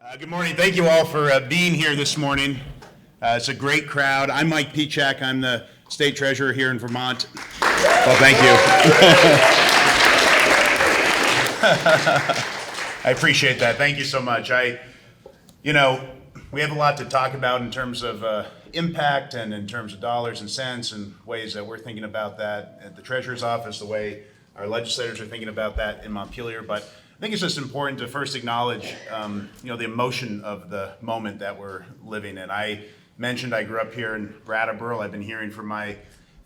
Good morning. Thank you all for being here this morning. It's a great crowd. I'm Mike Pieciak. I'm the state treasurer here in Vermont. Well, thank you. I appreciate that. Thank you so much. We have a lot to talk about in terms of impact and in terms of dollars and cents and ways that we're thinking about that at the treasurer's office, the way our legislators are thinking about that in Montpelier. But I think it's just important to first acknowledge, the emotion of the moment that we're living in. I mentioned I grew up here in Brattleboro. I've been hearing from my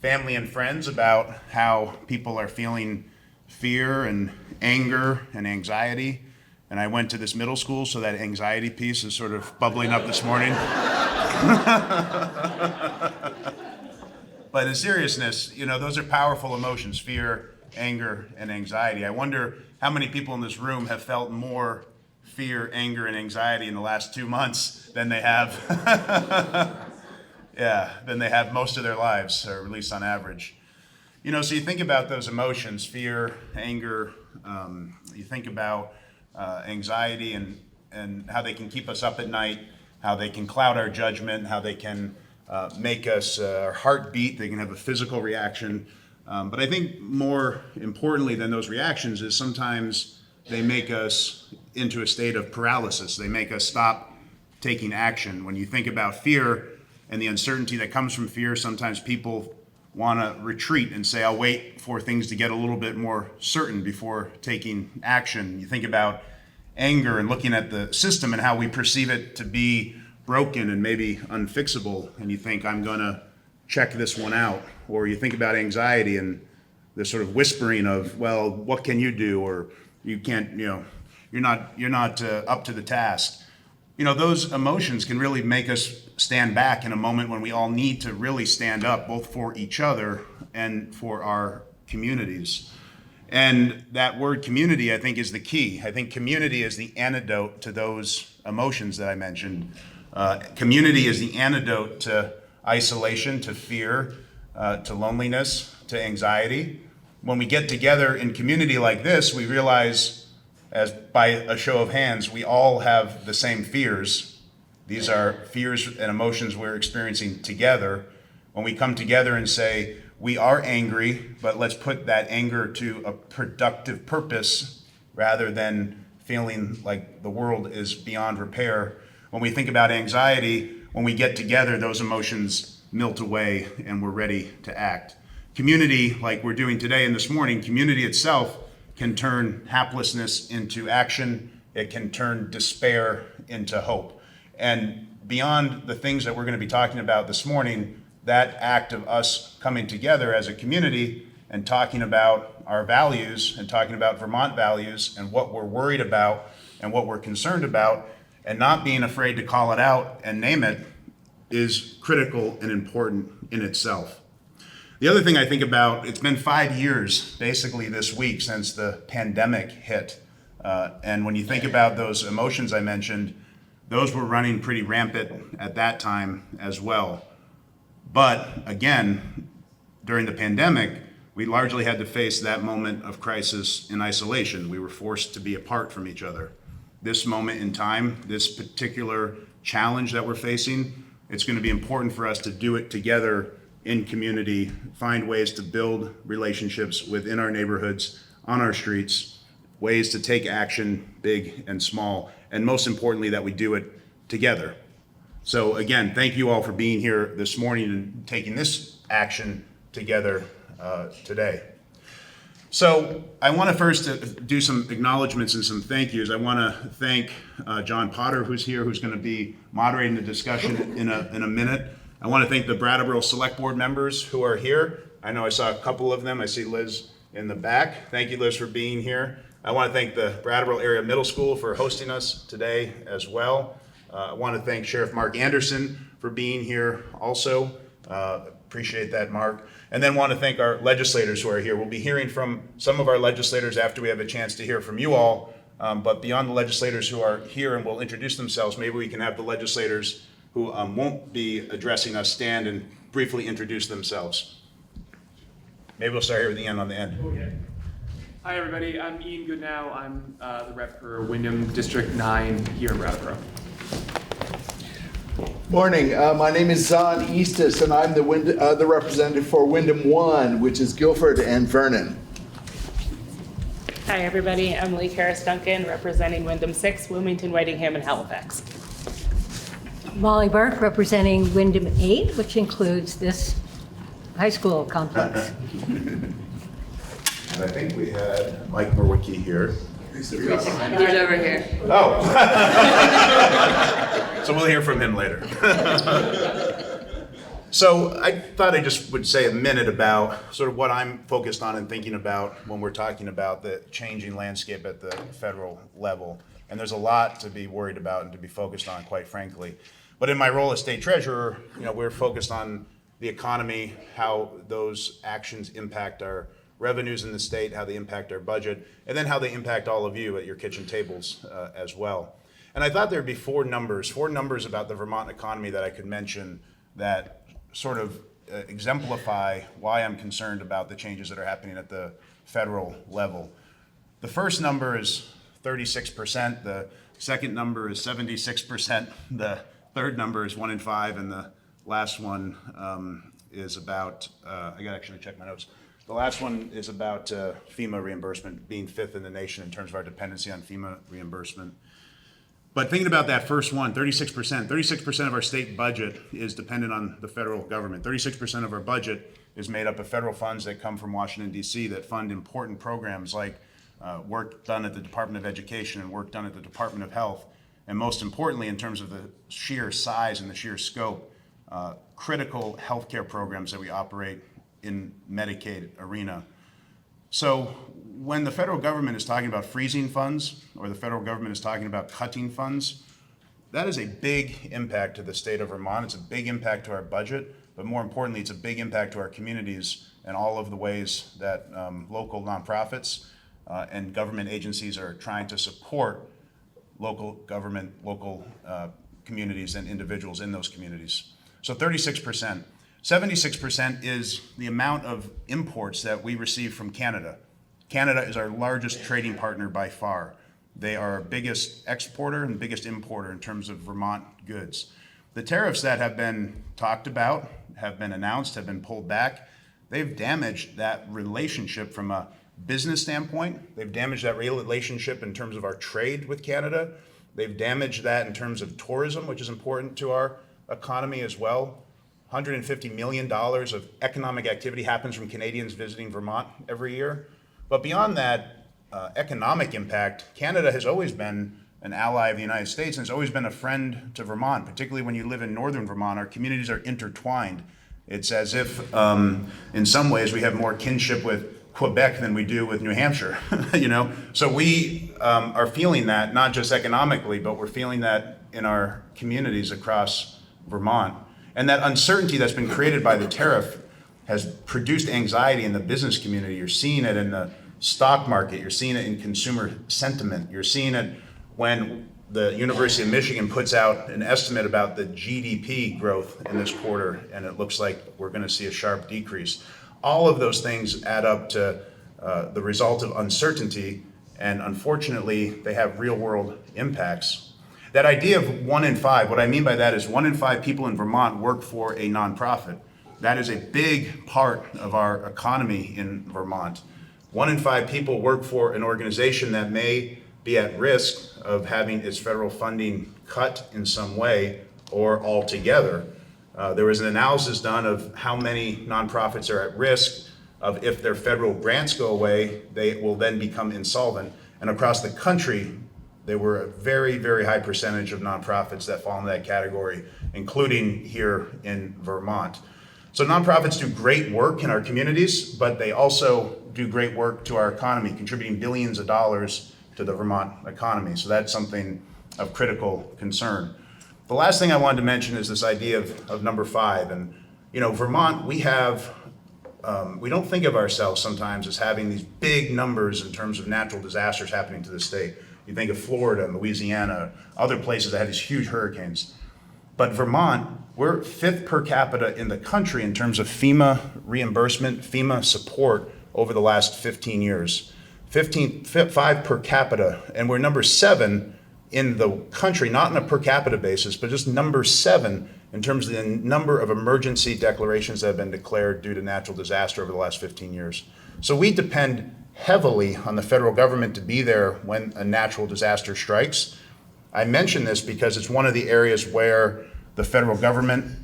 family and friends about how people are feeling fear and anger and anxiety. And I went to this middle school, so that anxiety piece is sort of bubbling up this morning. But in seriousness, those are powerful emotions: fear, anger, and anxiety. I wonder how many people in this room have felt more fear, anger, and anxiety in the last 2 months than they have than they have most of their lives, or at least on average. So you think about those emotions: fear, anger, you think about anxiety and how they can keep us up at night, how they can cloud our judgment, how they can make us our heart beat. They can have a physical reaction. But I think more importantly than those reactions is sometimes they make us into a state of paralysis. They make us stop taking action. When you think about fear and the uncertainty that comes from fear, sometimes people want to retreat and say, I'll wait for things to get a little bit more certain before taking action. You think about anger and looking at the system and how we perceive it to be broken and maybe unfixable, and you think, I'm going to check this one out. Or you think about anxiety and the sort of whispering of, well, what can you do? Or you can't, you're not up to the task. Those emotions can really make us stand back in a moment when we all need to really stand up, both for each other and for our communities. And that word community, I think, is the key. I think community is the antidote to those emotions that I mentioned. Community is the antidote to isolation, to fear, to loneliness, to anxiety. When we get together in community like this, we realize, as by a show of hands, we all have the same fears. These are fears and emotions we're experiencing together. When we come together and say, we are angry, but let's put that anger to a productive purpose rather than feeling like the world is beyond repair. When we think about anxiety, when we get together, those emotions melt away and we're ready to act. Community, like we're doing today and this morning, community itself can turn haplessness into action. It can turn despair into hope. And beyond the things that we're going to be talking about this morning, that act of us coming together as a community and talking about our values and talking about Vermont values and what we're worried about and what we're concerned about, and not being afraid to call it out and name it, is critical and important in itself. The other thing I think about, it's been 5 years basically this week since the pandemic hit. And when you think about those emotions I mentioned, those were running pretty rampant at that time as well. But again, during the pandemic, we largely had to face that moment of crisis in isolation. We were forced to be apart from each other. This moment in time, this particular challenge that we're facing, it's going to be important for us to do it together in community, find ways to build relationships within our neighborhoods, on our streets, ways to take action, big and small, and most importantly, that we do it together. So again, thank you all for being here this morning and taking this action together today. So I want to first do some acknowledgments and some thank yous. I want to thank John Potter, who's here, who's going to be moderating the discussion in a minute. I want to thank the Brattleboro Select Board members who are here. I know I saw a couple of them. I see Liz in the back. Thank you, Liz, for being here. I want to thank the Brattleboro Area Middle School for hosting us today as well. I want to thank Sheriff Mark Anderson for being here also. Appreciate that, Mark. And then want to thank our legislators who are here. We'll be hearing from some of our legislators after we have a chance to hear from you all. But beyond the legislators who are here and will introduce themselves, maybe we can have the legislators who won't be addressing us stand and briefly introduce themselves. Maybe we'll start here with the end on the end. Hi everybody, I'm Ian Goodnow. I'm the rep for Wyndham District 9 here in Brattleboro. Morning, my name is Zahn Eastis and I'm the representative for Wyndham 1, which is Guilford and Vernon. Hi, everybody. I'm Lee Harris Duncan, representing Wyndham 6, Wilmington, Whitingham, and Halifax. Molly Burke, representing Wyndham 8, which includes this high school complex. And I think we had Mike Murwicki here. He's over here. Oh. So we'll hear from him later. So I thought I just would say a minute about sort of what I'm focused on and thinking about when we're talking about the changing landscape at the federal level. And there's a lot to be worried about and to be focused on, quite frankly. But in my role as state treasurer, we're focused on the economy, how those actions impact our revenues in the state, how they impact our budget, and then how they impact all of you at your kitchen tables as well. And I thought there'd be four numbers about the Vermont economy that I could mention that sort of exemplify why I'm concerned about the changes that are happening at the federal level. The first number is 36%, the second number is 76%, the third number is 1 in 5, and the last one is about, I gotta actually check my notes. The last one is about FEMA reimbursement, being 5th in the nation in terms of our dependency on FEMA reimbursement. But thinking about that first one, 36% of our state budget is dependent on the federal government. 36% of our budget is made up of federal funds that come from Washington, D.C. that fund important programs like work done at the Department of Education and work done at the Department of Health. And most importantly, in terms of the sheer size and the sheer scope, critical healthcare programs that we operate in Medicaid arena. So when the federal government is talking about freezing funds or the federal government is talking about cutting funds, that is a big impact to the state of Vermont. It's a big impact to our budget, but more importantly, it's a big impact to our communities and all of the ways that local nonprofits and government agencies are trying to support local government, local communities and individuals in those communities. So 36%. 76% is the amount of imports that we receive from Canada. Canada is our largest trading partner by far. They are our biggest exporter and biggest importer in terms of Vermont goods. The tariffs that have been talked about, have been announced, have been pulled back, they've damaged that relationship from a business standpoint. They've damaged that relationship in terms of our trade with Canada. They've damaged that in terms of tourism, which is important to our economy as well. $150 million of economic activity happens from Canadians visiting Vermont every year. But beyond that economic impact, Canada has always been an ally of the United States and has always been a friend to Vermont, particularly when you live in northern Vermont. Our communities are intertwined. It's as if, in some ways, we have more kinship with Quebec than we do with New Hampshire, So we are feeling that, not just economically, but we're feeling that in our communities across Vermont. And that uncertainty that's been created by the tariff has produced anxiety in the business community. You're seeing it in the stock market. You're seeing it in consumer sentiment. You're seeing it when the University of Michigan puts out an estimate about the GDP growth in this quarter, and it looks like we're going to see a sharp decrease. All of those things add up to the result of uncertainty, and unfortunately, they have real-world impacts. That idea of 1 in 5, what I mean by that is 1 in 5 people in Vermont work for a nonprofit. That is a big part of our economy in Vermont. 1 in 5 people work for an organization that may be at risk of having its federal funding cut in some way or altogether. There was an analysis done of how many nonprofits are at risk of if their federal grants go away, they will then become insolvent. And across the country, there were a very, very high percentage of nonprofits that fall in that category, including here in Vermont. So nonprofits do great work in our communities, but they also do great work to our economy, contributing billions of dollars to the Vermont economy. So that's something of critical concern. The last thing I wanted to mention is this idea of number 5. And Vermont, we don't think of ourselves sometimes as having these big numbers in terms of natural disasters happening to the state. You think of Florida and Louisiana, other places that had these huge hurricanes. But Vermont, we're 5th per capita in the country in terms of FEMA reimbursement, FEMA support over the last 15 years. 5 per capita, and we're number 7 in the country, not on a per capita basis, but just number 7 in terms of the number of emergency declarations that have been declared due to natural disaster over the last 15 years. So we depend heavily on the federal government to be there when a natural disaster strikes. I mention this because it's one of the areas where the federal government,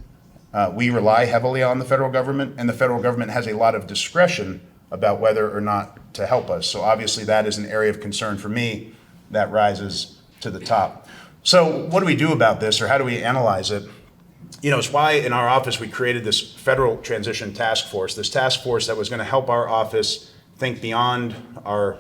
we rely heavily on the federal government, and the federal government has a lot of discretion about whether or not to help us. So obviously that is an area of concern for me that rises to the top. So what do we do about this, or how do we analyze it? It's why in our office we created this Federal Transition Task Force, this task force that was going to help our office think beyond our,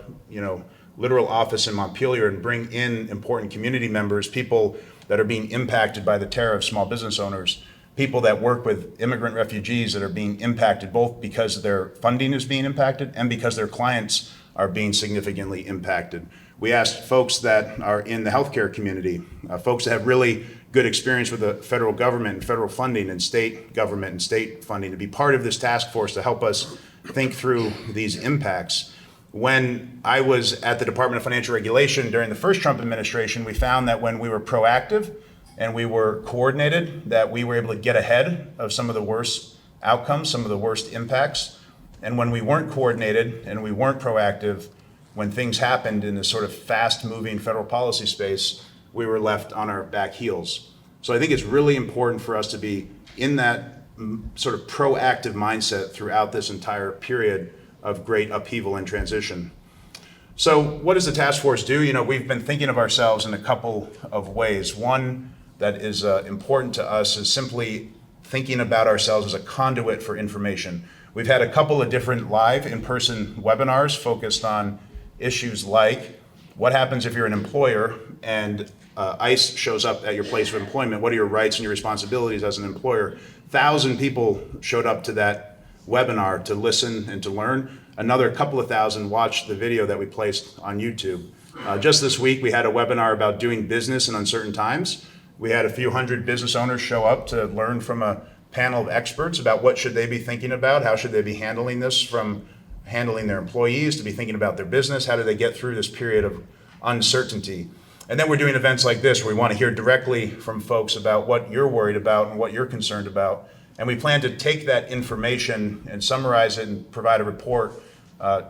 literal office in Montpelier and bring in important community members, people that are being impacted by the terror of small business owners, people that work with immigrant refugees that are being impacted both because their funding is being impacted and because their clients are being significantly impacted. We asked folks that are in the healthcare community, folks that have really good experience with the federal government and federal funding and state government and state funding to be part of this task force to help us think through these impacts. When I was at the Department of Financial Regulation during the first Trump administration, we found that when we were proactive and we were coordinated, that we were able to get ahead of some of the worst outcomes, some of the worst impacts. And when we weren't coordinated and we weren't proactive, when things happened in this sort of fast-moving federal policy space, we were left on our back heels. So I think it's really important for us to be in that sort of proactive mindset throughout this entire period of great upheaval and transition. So what does the task force do? We've been thinking of ourselves in a couple of ways. One that is important to us is simply thinking about ourselves as a conduit for information. We've had a couple of different live in-person webinars focused on issues like what happens if you're an employer and ICE shows up at your place of employment. What are your rights and your responsibilities as an employer? 1,000 people showed up to that webinar to listen and to learn. Another couple of thousand watched the video that we placed on YouTube. Just this week, we had a webinar about doing business in uncertain times. We had a few hundred business owners show up to learn from a panel of experts about what should they be thinking about, how should they be handling this, from handling their employees to be thinking about their business, how do they get through this period of uncertainty. And then we're doing events like this where we want to hear directly from folks about what you're worried about and what you're concerned about. And we plan to take that information and summarize it and provide a report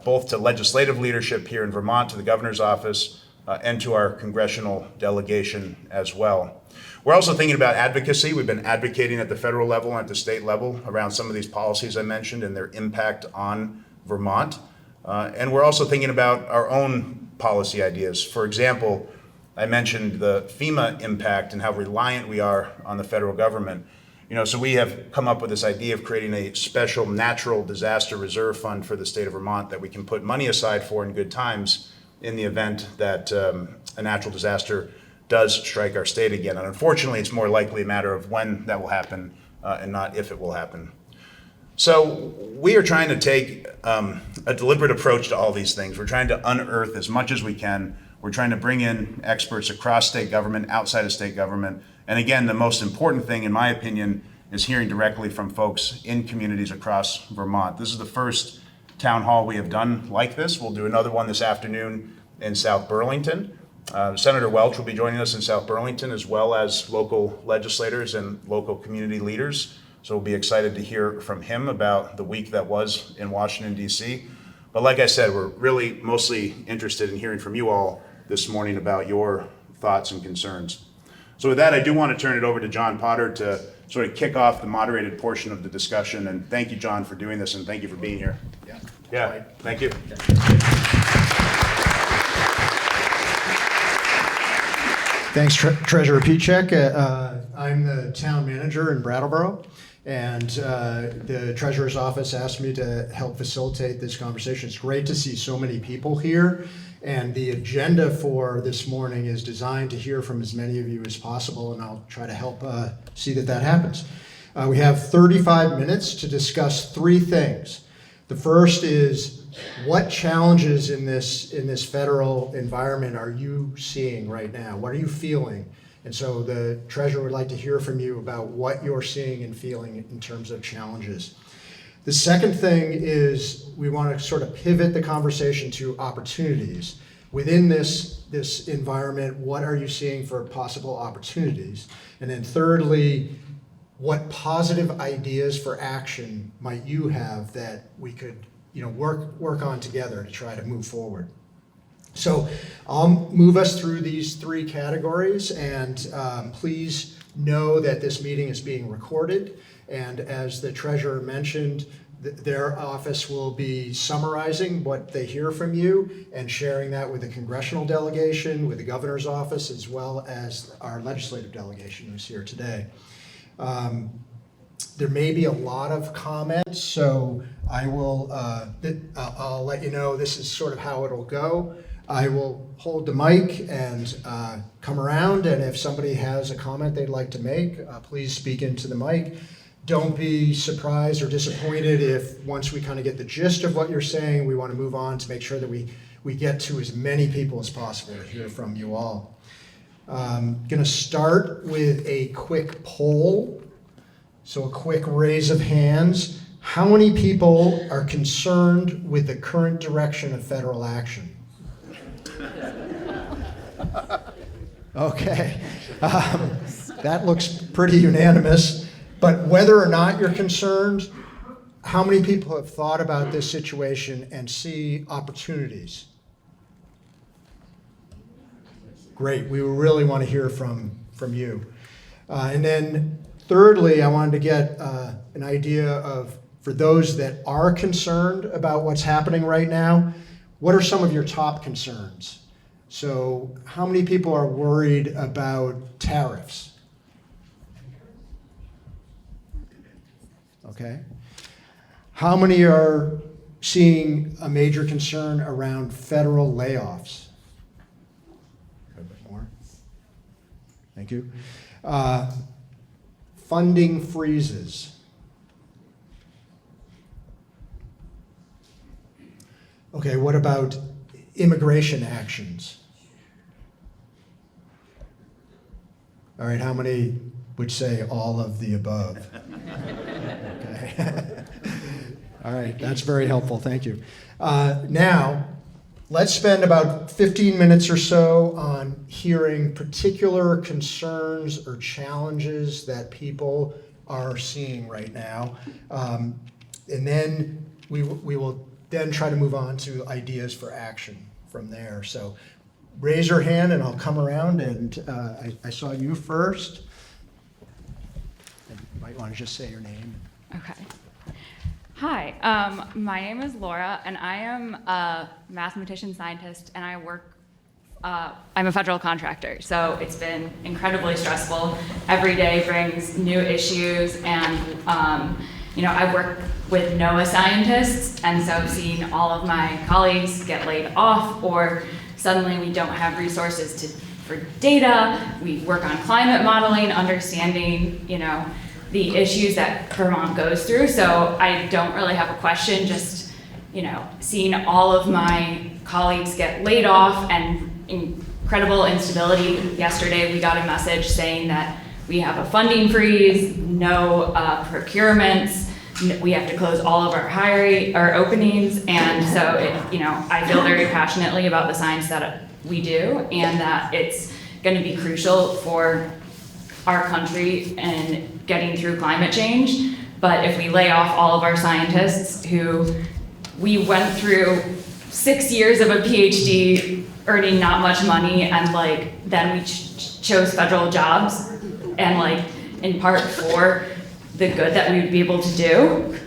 both to legislative leadership here in Vermont, to the governor's office, and to our congressional delegation as well. We're also thinking about advocacy. We've been advocating at the federal level and at the state level around some of these policies I mentioned and their impact on Vermont. And we're also thinking about our own policy ideas. For example, I mentioned the FEMA impact and how reliant we are on the federal government. So we have come up with this idea of creating a special natural disaster reserve fund for the state of Vermont that we can put money aside for in good times in the event that a natural disaster does strike our state again. And unfortunately, it's more likely a matter of when that will happen and not if it will happen. So we are trying to take a deliberate approach to all these things. We're trying to unearth as much as we can. We're trying to bring in experts across state government, outside of state government. And again, the most important thing, in my opinion, is hearing directly from folks in communities across Vermont. This is the first town hall we have done like this. We'll do another one this afternoon in South Burlington. Senator Welch will be joining us in South Burlington, as well as local legislators and local community leaders. So we'll be excited to hear from him about the week that was in Washington, D.C. But like I said, we're really mostly interested in hearing from you all this morning about your thoughts and concerns. So with that, I do want to turn it over to John Potter to sort of kick off the moderated portion of the discussion. And thank you, John, for doing this, and thank you for being here. Yeah, thank you. Thanks, Treasurer Pieciak. I'm the town manager in Brattleboro, and the treasurer's office asked me to help facilitate this conversation. It's great to see so many people here, and the agenda for this morning is designed to hear from as many of you as possible, and I'll try to help see that happens. We have 35 minutes to discuss three things. The first is, what challenges in this federal environment are you seeing right now? What are you feeling? And so the treasurer would like to hear from you about what you're seeing and feeling in terms of challenges. The second thing is we want to sort of pivot the conversation to opportunities. Within this environment, what are you seeing for possible opportunities? And then thirdly, what positive ideas for action might you have that we could, work on together to try to move forward? So I'll move us through these three categories, and please know that this meeting is being recorded. And as the treasurer mentioned, their office will be summarizing what they hear from you and sharing that with the congressional delegation, with the governor's office, as well as our legislative delegation who's here today. There may be a lot of comments, so I'll let you know this is sort of how it'll go. I will hold the mic and come around, and if somebody has a comment they'd like to make, please speak into the mic. Don't be surprised or disappointed if once we kind of get the gist of what you're saying, we want to move on to make sure that we get to as many people as possible to hear from you all. I'm going to start with a quick poll. So a quick raise of hands. How many people are concerned with the current direction of federal action? Okay. That looks pretty unanimous. But whether or not you're concerned, how many people have thought about this situation and see opportunities? Great. We really want to hear from you. And then thirdly, I wanted to get an idea of, for those that are concerned about what's happening right now, what are some of your top concerns? So how many people are worried about tariffs? Okay. How many are seeing a major concern around federal layoffs? A bit more. Thank you. Funding freezes. Okay, what about immigration actions? All right, how many would say all of the above? Okay. All right, that's very helpful, thank you. Now, let's spend about 15 minutes or so on hearing particular concerns or challenges that people are seeing right now. And then we will then try to move on to ideas for action from there. So raise your hand and I'll come around, and I saw you first. You might want to just say your name. Okay. Hi, my name is Laura, and I am a mathematician scientist, and I work, I'm a federal contractor, so it's been incredibly stressful. Every day brings new issues, and I work with NOAA scientists, and so seeing all of my colleagues get laid off, or suddenly we don't have resources for data. We work on climate modeling, understanding, the issues that Vermont goes through. So I don't really have a question, just, seeing all of my colleagues get laid off and incredible instability. Yesterday, we got a message saying that we have a funding freeze, no procurements, we have to close all of our openings. And so I feel very passionately about the science that we do, and that it's gonna be crucial for our country and getting through climate change. But if we lay off all of our scientists who we went through 6 years of a PhD earning not much money, and then we chose federal jobs, and in part for the good that we would be able to do,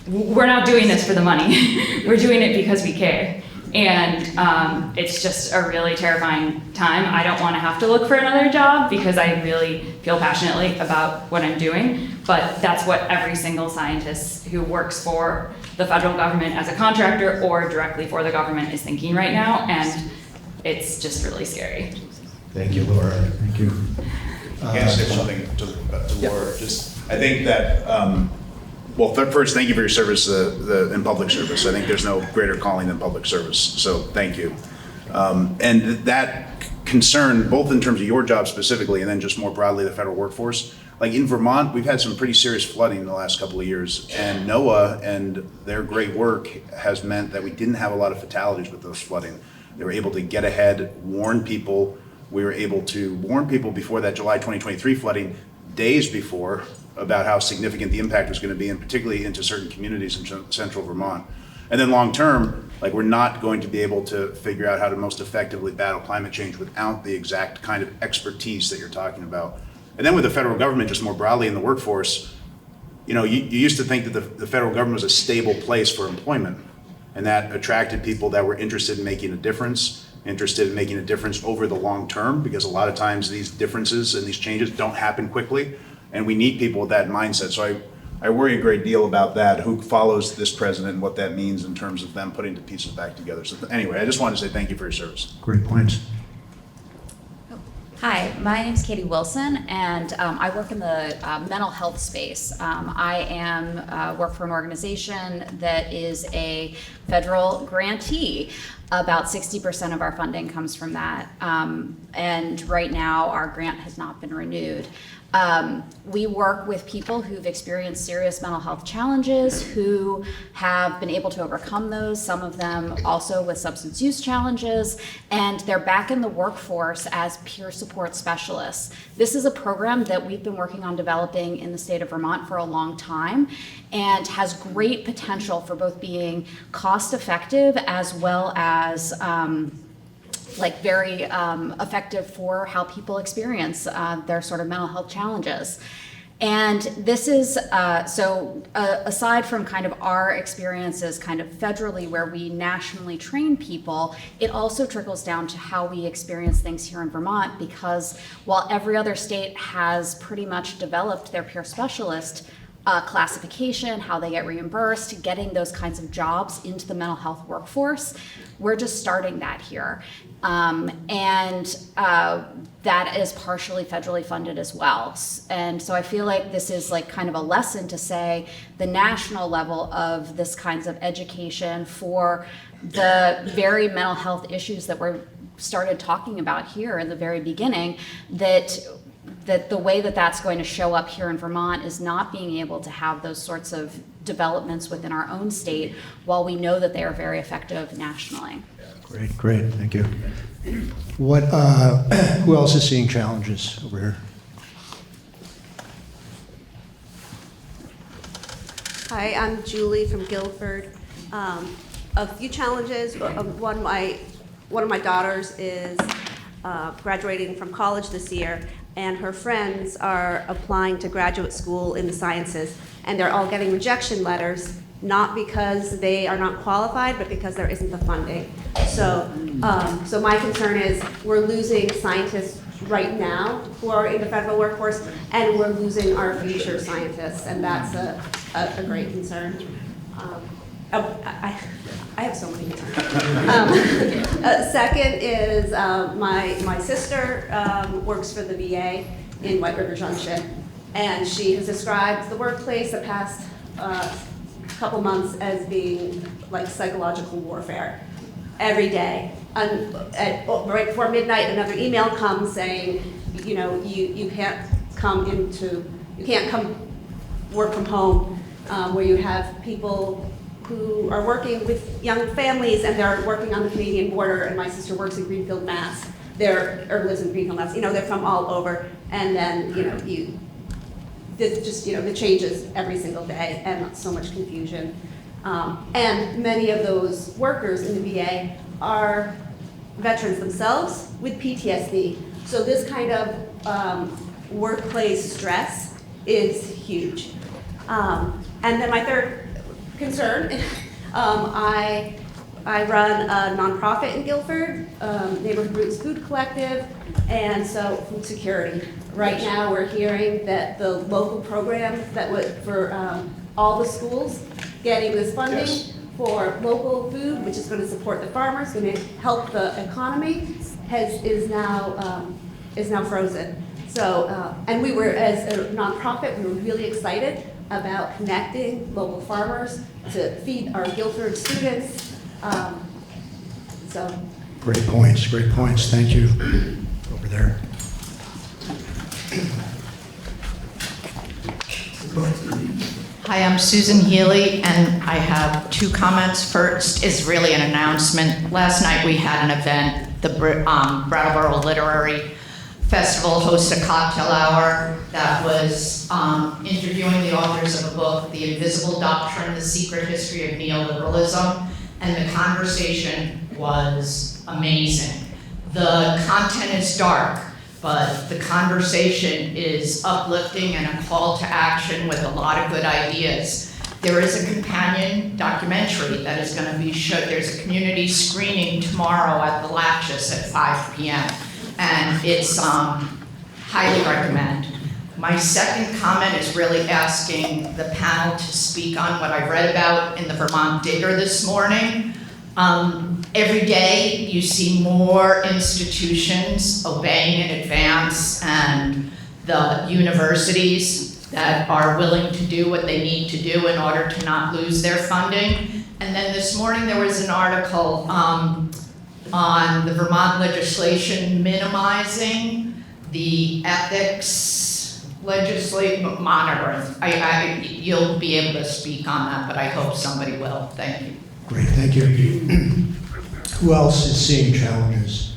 we're not doing this for the money. We're doing it because we care. And it's just a really terrifying time. I don't want to have to look for another job because I really feel passionately about what I'm doing. But that's what every single scientist who works for the federal government as a contractor or directly for the government is thinking right now. And it's just really scary. Thank you, Laura. Thank you. Can I say something to Laura? I think that, first, thank you for your service in public service. I think there's no greater calling than public service, so thank you. And that concern, both in terms of your job specifically and then just more broadly the federal workforce, like in Vermont, we've had some pretty serious flooding in the last couple of years, and NOAA and their great work has meant that we didn't have a lot of fatalities with those flooding. They were able to get ahead, warn people. We were able to warn people before that July 2023 flooding, days before, about how significant the impact was going to be, and particularly into certain communities in central Vermont. And then long term, like, we're not going to be able to figure out how to most effectively battle climate change without the exact kind of expertise that you're talking about. And then with the federal government, just more broadly in the workforce, you know, you used to think that the federal government was a stable place for employment, and that attracted people that were interested in making a difference, interested in making a difference over the long term, because a lot of times these differences and these changes don't happen quickly, and we need people with that mindset. So I worry a great deal about that, who follows this president and what that means in terms of them putting the pieces back together. So anyway, I just wanted to say thank you for your service. Great points. Hi, my name is Katie Wilson, and I work in the mental health space. I work for an organization that is a federal grantee. About 60% of our funding comes from that, and right now our grant has not been renewed. We work with people who've experienced serious mental health challenges, who have been able to overcome those, some of them also with substance use challenges, and they're back in the workforce as peer support specialists. This is a program that we've been working on developing in the state of Vermont for a long time, and has great potential for both being cost effective as well as very effective for how people experience their sort of mental health challenges. And this is, aside from kind of our experiences kind of federally where we nationally train people, it also trickles down to how we experience things here in Vermont, because while every other state has pretty much developed their peer specialist classification, how they get reimbursed, getting those kinds of jobs into the mental health workforce, we're just starting that here. That is partially federally funded as well. And so I feel like this is like kind of a lesson to say the national level of this kinds of education for the very mental health issues that we're started talking about here in the very beginning, that the way that that's going to show up here in Vermont is not being able to have those sorts of developments within our own state, while we know that they are very effective nationally. Great, thank you. What? Who else is seeing challenges over here? Hi, I'm Julie from Guilford. A few challenges. One of my daughters is graduating from college this year, and her friends are applying to graduate school in the sciences, and they're all getting rejection letters, not because they are not qualified, but because there isn't the funding. So my concern is we're losing scientists right now who are in the federal workforce, and we're losing our future scientists, and that's a great concern. I have so many concerns. Second is my sister works for the VA in White River Junction, and she has described the workplace the past couple months as being like psychological warfare every day. Right before midnight, another email comes saying, you can't come work from home, where you have people who are working with young families, and they're working on the Canadian border, and my sister works in Greenfield, Mass. Lives in Greenfield, Mass. They're from all over, and then, the changes every single day, and so much confusion. And many of those workers in the VA are veterans themselves with PTSD. So this kind of workplace stress is huge. And then my third concern, I run a nonprofit in Guilford, Neighborhood Roots Food Collective, and so food security. Right now, we're hearing that the local program that was for all the schools getting this funding for local food, which is going to support the farmers, going to help the economy, is now frozen. So, and we were, as a nonprofit, we were really excited about connecting local farmers to feed our Guilford students. Great points. Thank you. Over there. Hi, I'm Susan Healy, and I have two comments. First is really an announcement. Last night we had an event, the Brattleboro Literary Festival hosted a cocktail hour that was interviewing the authors of a book, The Invisible Doctrine, The Secret History of Neoliberalism, and the conversation was amazing. The content is dark, but the conversation is uplifting and a call to action with a lot of good ideas. There is a companion documentary that is going to be showed. There's a community screening tomorrow at the Latches at 5 p.m. and it's highly recommend. My second comment is really asking the panel to speak on what I read about in the Vermont Digger this morning. Every day you see more institutions obeying in advance and the universities that are willing to do what they need to do in order to not lose their funding. And then this morning there was an article on the Vermont legislation minimizing the ethics legislative monitoring. You'll be able to speak on that, but I hope somebody will. Thank you. Great, thank you. Who else is seeing challenges?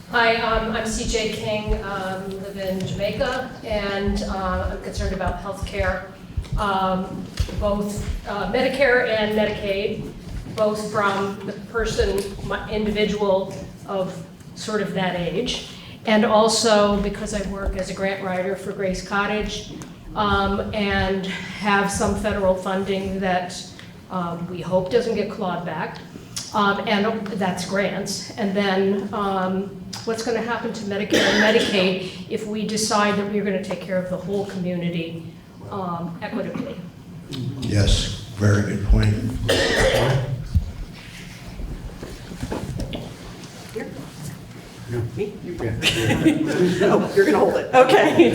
Hi, I'm CJ King, live in Jamaica, and I'm concerned about healthcare, both Medicare and Medicaid, both from the person, individual of sort of that age, and also because I work as a grant writer for Grace Cottage, and have some federal funding that we hope doesn't get clawed back, and that's grants. And then what's going to happen to Medicare and Medicaid if we decide that we're going to take care of the whole community equitably? Yes, very good point. Me? Oh, you're gonna hold it. Okay.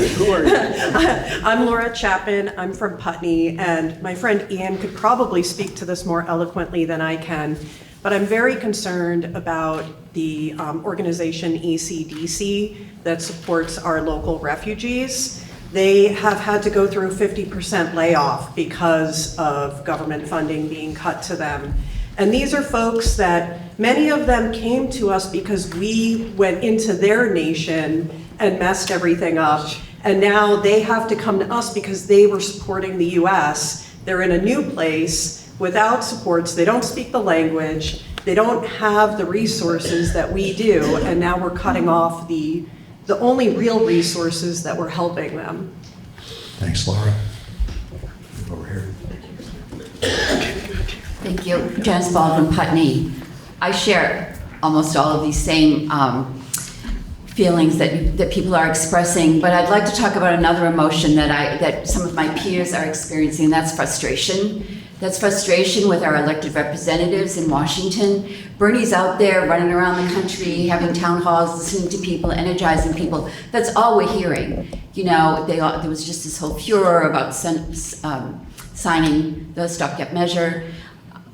I'm Laura Chapin. I'm from Putney, and my friend Ian could probably speak to this more eloquently than I can, but I'm very concerned about the organization ECDC that supports our local refugees. They have had to go through 50% layoff because of government funding being cut to them. And these are folks that, many of them came to us because we went into their nation and messed everything up. And now they have to come to us because they were supporting the US. They're in a new place without supports. They don't speak the language. They don't have the resources that we do. And now we're cutting off the only real resources that were helping them. Thanks, Laura. Over here. Thank you. Janice Baldwin, Putney. I share almost all of these same feelings that people are expressing, but I'd like to talk about another emotion that some of my peers are experiencing, and that's frustration. That's frustration with our elected representatives in Washington. Bernie's out there running around the country, having town halls, listening to people, energizing people. That's all we're hearing. You know, there was just this whole furor about signing the stopgap measure.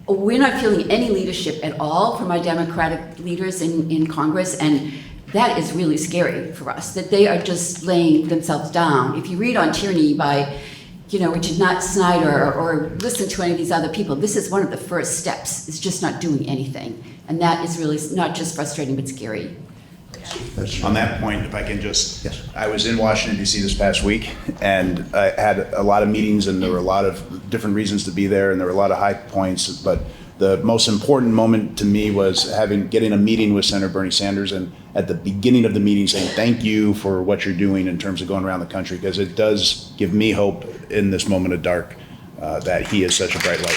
We're not feeling any leadership at all from our Democratic leaders in Congress, and that is really scary for us, that they are just laying themselves down. If you read On Tyranny by, Richard Snyder or listen to any of these other people, this is one of the first steps, is just not doing anything. And that is really not just frustrating, but scary. On that point, if I can just, yes. I was in Washington, D.C. this past week, and I had a lot of meetings, and there were a lot of different reasons to be there, and there were a lot of high points, but the most important moment to me was getting a meeting with Senator Bernie Sanders, and at the beginning of the meeting saying thank you for what you're doing in terms of going around the country, because it does give me hope in this moment of dark that he is such a bright light.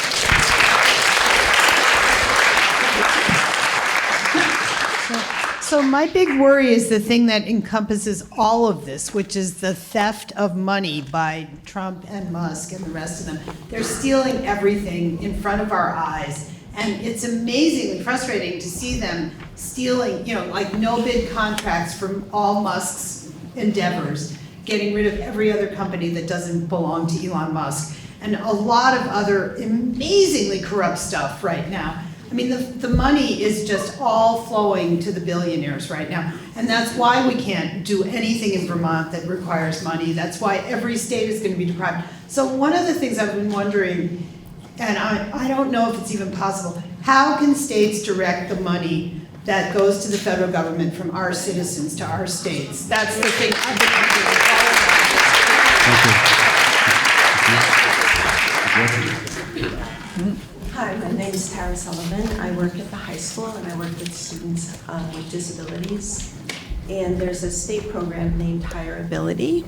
So my big worry is the thing that encompasses all of this, which is the theft of money by Trump and Musk and the rest of them. They're stealing everything in front of our eyes. And it's amazingly frustrating to see them stealing, like no-bid contracts from all Musk's endeavors, getting rid of every other company that doesn't belong to Elon Musk, and a lot of other amazingly corrupt stuff right now. I mean, the money is just all flowing to the billionaires right now. And that's why we can't do anything in Vermont that requires money. That's why every state is going to be deprived. So one of the things I've been wondering, and I don't know if it's even possible, how can states direct the money that goes to the federal government from our citizens to our states? That's the thing I've been wondering all about. Hi, my name is Tara Sullivan. I work at the high school and I work with students with disabilities. And there's a state program named Higher Ability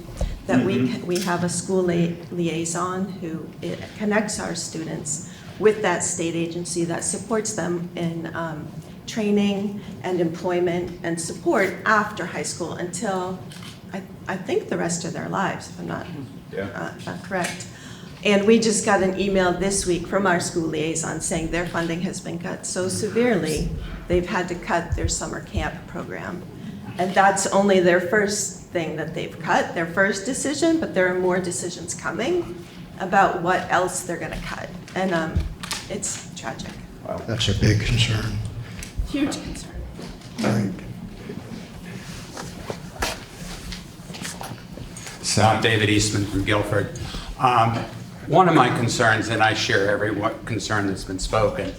that we have a school liaison who connects our students with that state agency that supports them in training and employment and support after high school until I think the rest of their lives, if I'm not correct. And we just got an email this week from our school liaison saying their funding has been cut so severely, they've had to cut their summer camp program. And that's only their first thing that they've cut, their first decision, but there are more decisions coming about what else they're gonna cut. And it's tragic. Wow. That's a big concern. Huge concern. Right. So I'm David Eastman from Guilford. One of my concerns, and I share every concern that's been spoken,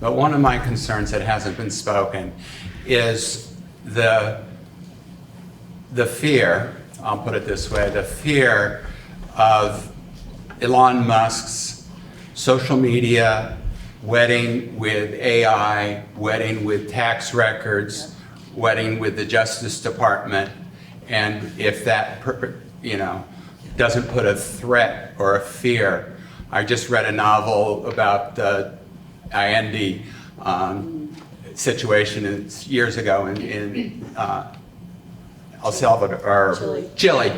but one of my concerns that hasn't been spoken is the fear, I'll put it this way, the fear of Elon Musk's social media wedding with AI, wedding with tax records, wedding with the Justice Department, and if that, doesn't put a threat or a fear. I just read a novel about the Allende situation years ago in El Salvador, or Chile,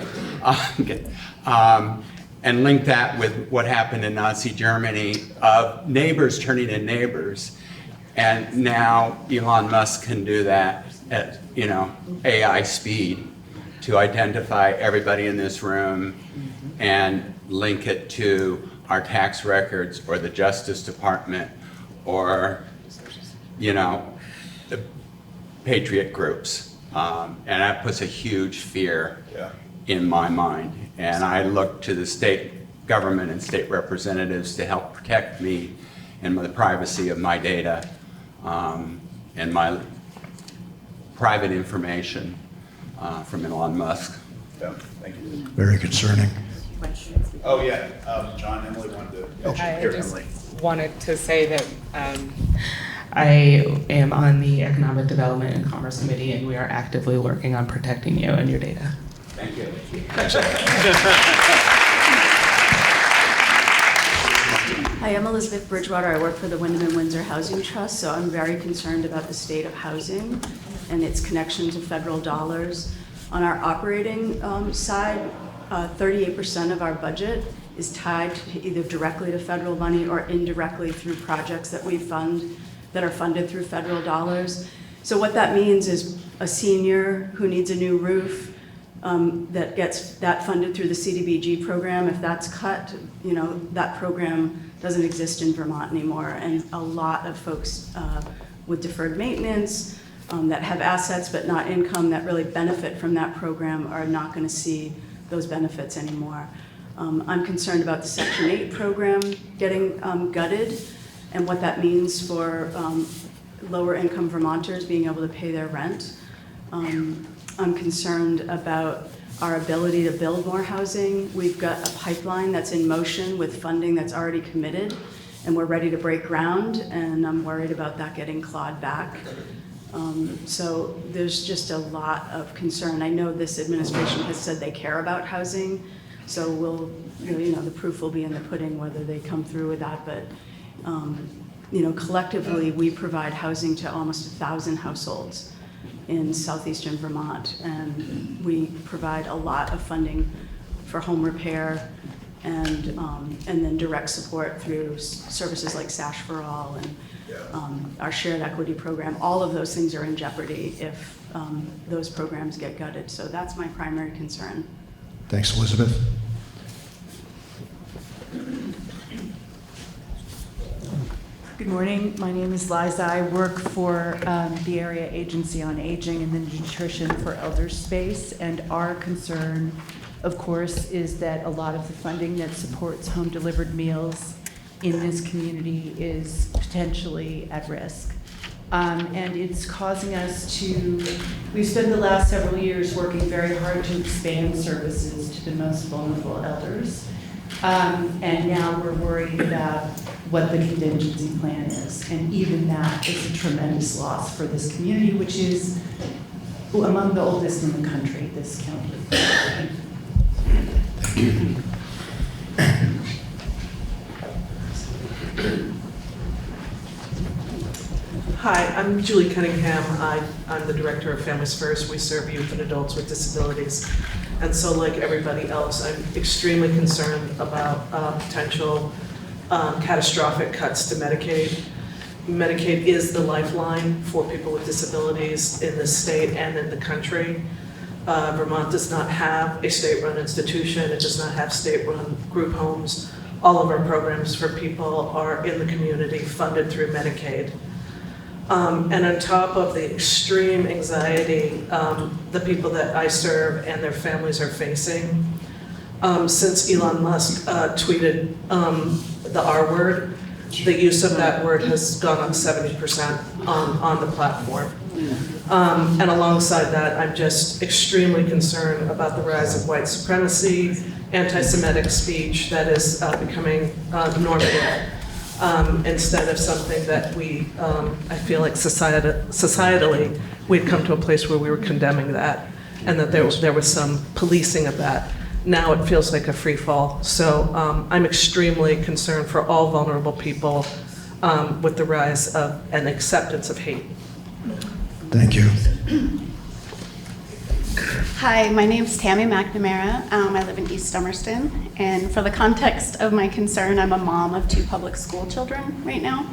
and link that with what happened in Nazi Germany of neighbors turning in neighbors. And now Elon Musk can do that at AI speed to identify everybody in this room and link it to our tax records or the Justice Department or, the patriot groups. And that puts a huge fear in my mind. And I look to the state government and state representatives to help protect me and the privacy of my data and my private information from Elon Musk. Yeah, thank you. Very concerning. Oh, yeah, John, Emily wanted to. I Here, just Emily. wanted to say that I am on the Economic Development and Commerce Committee, and we are actively working on protecting you and your data. Thank you. Hi, I'm Elizabeth Bridgewater. I work for the Wyndham and Windsor Housing Trust, so I'm very concerned about the state of housing and its connection to federal dollars. On our operating side, 38% of our budget is tied to either directly to federal money or indirectly through projects that we fund that are funded through federal dollars. So what that means is a senior who needs a new roof that gets that funded through the CDBG program, if that's cut, that program doesn't exist in Vermont anymore. And a lot of folks with deferred maintenance that have assets but not income that really benefit from that program are not going to see those benefits anymore. I'm concerned about the Section 8 program getting gutted and what that means for lower income Vermonters being able to pay their rent. I'm concerned about our ability to build more housing. We've got a pipeline that's in motion with funding that's already committed, and we're ready to break ground, and I'm worried about that getting clawed back. So there's just a lot of concern. I know this administration has said they care about housing, so we'll, the proof will be in the pudding whether they come through with that, but collectively we provide housing to almost 1,000 households in southeastern Vermont, and we provide a lot of funding for home repair and then direct support through services like SASH for All and our shared equity program. All of those things are in jeopardy if those programs get gutted. So that's my primary concern. Thanks, Elizabeth. Good morning. My name is Liza. I work for the Area Agency on Aging and the Nutrition for Elders space. And our concern, of course, is that a lot of the funding that supports home-delivered meals in this community is potentially at risk. And it's causing us to, we've spent the last several years working very hard to expand services to the most vulnerable elders. And now we're worried about what the contingency plan is. And even that is a tremendous loss for this community, which is among the oldest in the country, this county. Hi, I'm Julie Cunningham. I'm the Director of Families First. We serve youth and adults with disabilities. And so like everybody else, I'm extremely concerned about potential catastrophic cuts to Medicaid. Medicaid is the lifeline for people with disabilities in this state and in the country. Vermont does not have a state-run institution. It does not have state-run group homes. All of our programs for people are in the community, funded through Medicaid. And on top of the extreme anxiety the people that I serve and their families are facing, since Elon Musk tweeted the R word, the use of that word has gone up 70% on the platform. And alongside that, I'm just extremely concerned about the rise of white supremacy, anti-Semitic speech that is becoming normative. Instead of something that we, I feel like societally, we'd come to a place where we were condemning that and that there was some policing of that. Now it feels like a free fall. So I'm extremely concerned for all vulnerable people with the rise of and acceptance of hate. Thank you. Hi, my name's Tammy McNamara. I live in East Somerston, and for the context of my concern, I'm a mom of 2 public school children right now,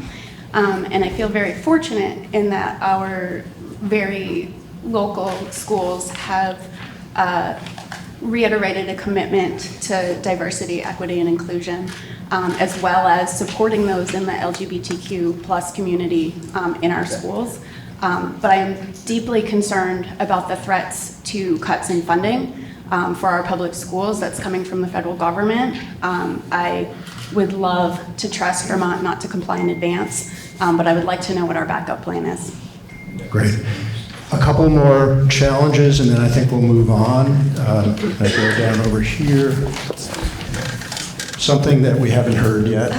and I feel very fortunate in that our very local schools have reiterated a commitment to diversity, equity, and inclusion, as well as supporting those in the LGBTQ plus community in our schools. But I am deeply concerned about the threats to cuts in funding for our public schools that's coming from the federal government. I would love to trust Vermont not to comply in advance, but I would like to know what our backup plan is. Great. A couple more challenges, and then I think we'll move on. I go down over here. Something that we haven't heard yet.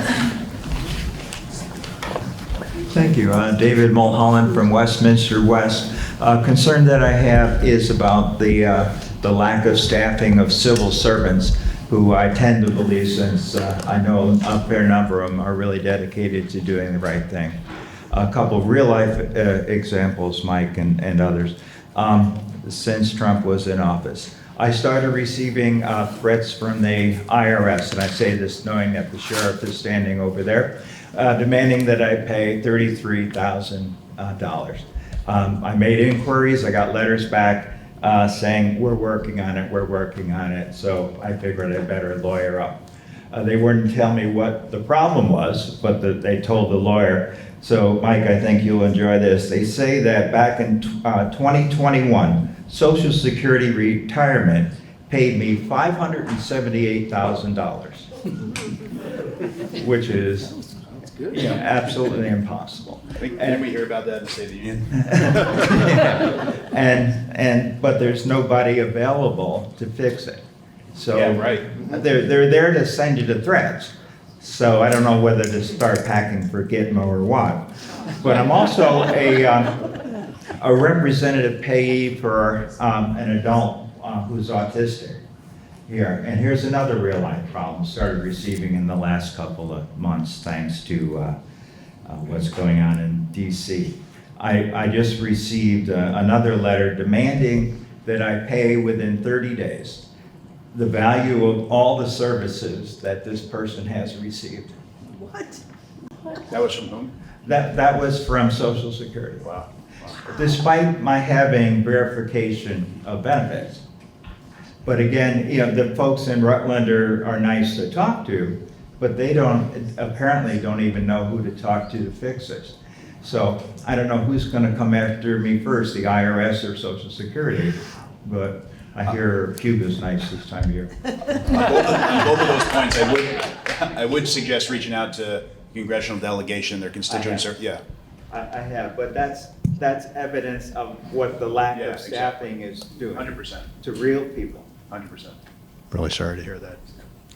Thank you. David Mulholland from Westminster West. Concern that I have is about the lack of staffing of civil servants, who I tend to believe, since I know a fair number of them are really dedicated to doing the right thing. A couple of real-life examples, Mike and others, since Trump was in office. I started receiving threats from the IRS, and I say this knowing that the sheriff is standing over there, demanding that I pay $33,000. I made inquiries, I got letters back saying, we're working on it, so I figured I'd better lawyer up. They wouldn't tell me what the problem was, but they told the lawyer. So Mike, I think you'll enjoy this. They say that back in 2021, Social Security retirement paid me $578,000, which is absolutely impossible. Didn't we hear about that in the State of the Union? But there's nobody available to fix it. So Yeah, right. They're there to send you the threats. So I don't know whether to start packing for Gitmo or what. But I'm also a representative payee for an adult who's autistic here. And here's another real life problem started receiving in the last couple of months, thanks to what's going on in DC. I just received another letter demanding that I pay within 30 days the value of all the services that this person has received. What? That was from whom? That was from Social Security. Wow. Despite my having verification of benefits. But again, the folks in Rutland are nice to talk to, but they apparently don't even know who to talk to fix this. So I don't know who's gonna come after me first, the IRS or Social Security, but I hear Cuba's nice this time of year. Both of those points, I would suggest reaching out to congressional delegation, their constituents, yeah. I have, but that's evidence of what the lack of staffing is doing. 100%. To real people. 100%. Really sorry to hear that.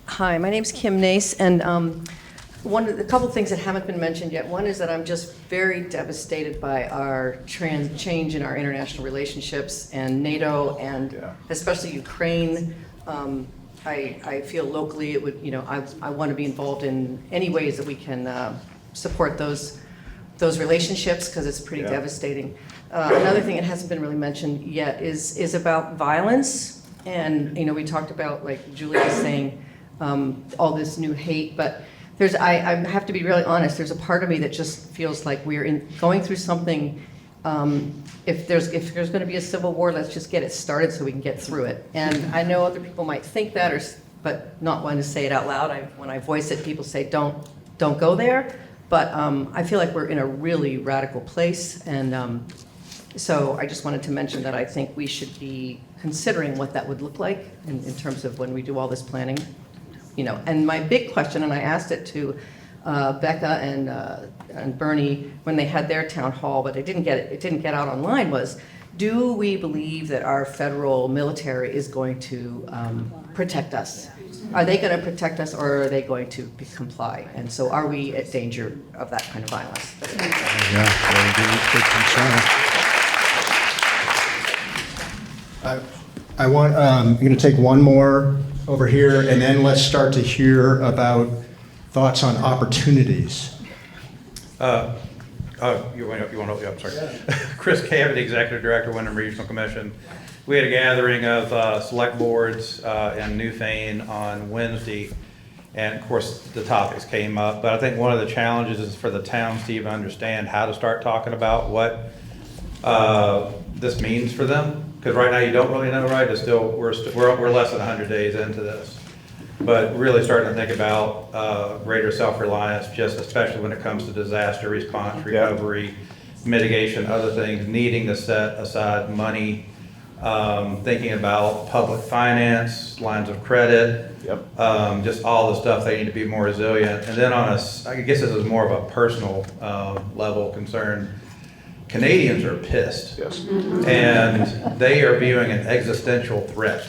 Hi, my name's Kim Nace, and a couple things that haven't been mentioned yet. One is that I'm just very devastated by our change in our international relationships and NATO, and especially Ukraine. I feel locally it would, I want to be involved in any ways that we can support those relationships, because it's pretty devastating. Another thing that hasn't been really mentioned yet is about violence. And, we talked about, like Julie was saying, all this new hate, but I have to be really honest, there's a part of me that just feels like we're going through something. If there's going to be a civil war, let's just get it started so we can get through it. And I know other people might think that, but not wanting to say it out loud. When I voice it, people say, don't go there. But I feel like we're in a really radical place. And so I just wanted to mention that I think we should be considering what that would look like in terms of when we do all this planning. And my big question, and I asked it to Becca and Bernie when they had their town hall, but it didn't get out online, was, do we believe that our federal military is going to protect us? Are they going to protect us, or are they going to comply? And so are we at danger of that kind of violence? Yeah, very big concern. I'm going to take one more over here, and then let's start to hear about thoughts on opportunities. You want to, I'm sorry. Chris Cavity, Executive Director, Wyndham Regional Commission. We had a gathering of select boards in Newfane on Wednesday, and of course the topics came up, but I think one of the challenges is for the towns to even understand how to start talking about what this means for them. Because right now you don't really know, right? We're less than 100 days into this. But really starting to think about greater self-reliance, just especially when it comes to disaster response, recovery, mitigation, other things, needing to set aside money, thinking about public finance, lines of credit, just all the stuff they need to be more resilient. And then I guess this is more of a personal level concern. Canadians are pissed, and they are viewing an existential threat.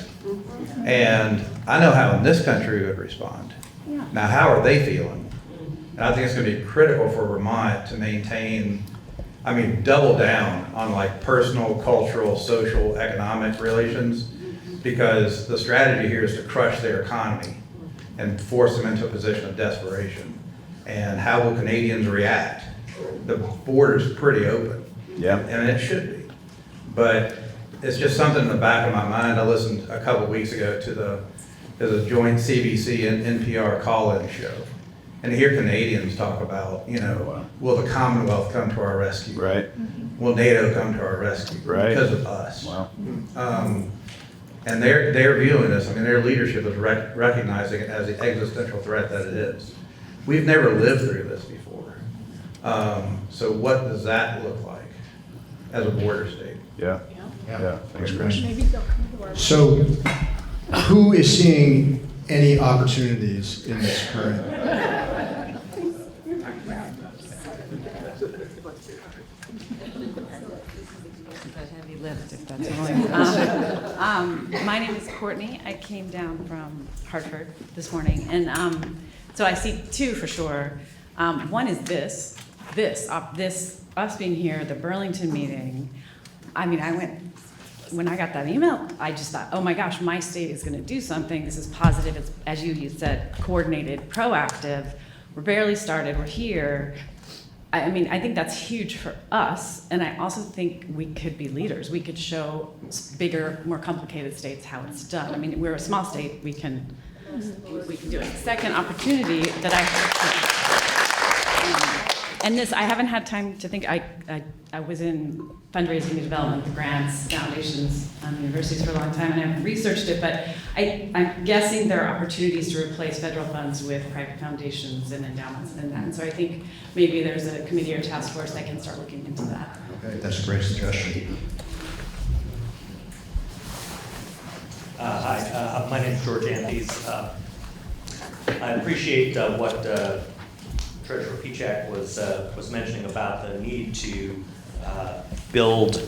And I know how in this country we would respond. Now, how are they feeling? And I think it's going to be critical for Vermont to maintain, double down on like personal, cultural, social, economic relations, because the strategy here is to crush their economy and force them into a position of desperation. And how will Canadians react? The border's pretty open. And it should be. But it's just something in the back of my mind. I listened a couple weeks ago to there's a joint CBC and NPR call-in show. And to hear Canadians talk about, will the Commonwealth come to our rescue? Right. Will NATO come to our rescue? Right. Because of us. Wow. And they're viewing this, their leadership is recognizing it as the existential threat that it is. We've never lived through this before. So what does that look like as a border state? Yeah. Thanks, Chris. So, who is seeing any opportunities in this current? My name is Courtney. I came down from Hartford this morning, and so I see two for sure. One is this us being here, the Burlington meeting. When I got that email, I just thought, oh my gosh, my state is going to do something. This is positive. It's, as you said, coordinated, proactive. We're barely started. We're here. I think that's huge for us, and I also think we could be leaders. We could show bigger, more complicated states how it's done. We're a small state. We can do it. Second opportunity that I heard, and this, I haven't had time to think, I was in fundraising and development, grants, foundations, universities for a long time, and I've researched it, but I'm guessing there are opportunities to replace federal funds with private foundations and endowments and that. And so I think maybe there's a committee or task force that can start looking into that. Okay, that's a great suggestion. Hi, my name is George Antes. I appreciate what Treasurer Pieciak was mentioning about the need to build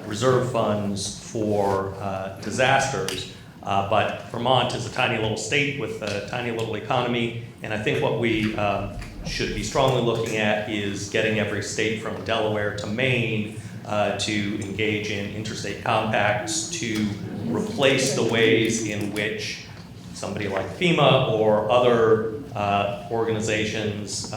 reserve funds for disasters. But Vermont is a tiny little state with a tiny little economy, and I think what we should be strongly looking at is getting every state from Delaware to Maine to engage in interstate compacts to replace the ways in which somebody like FEMA or other organizations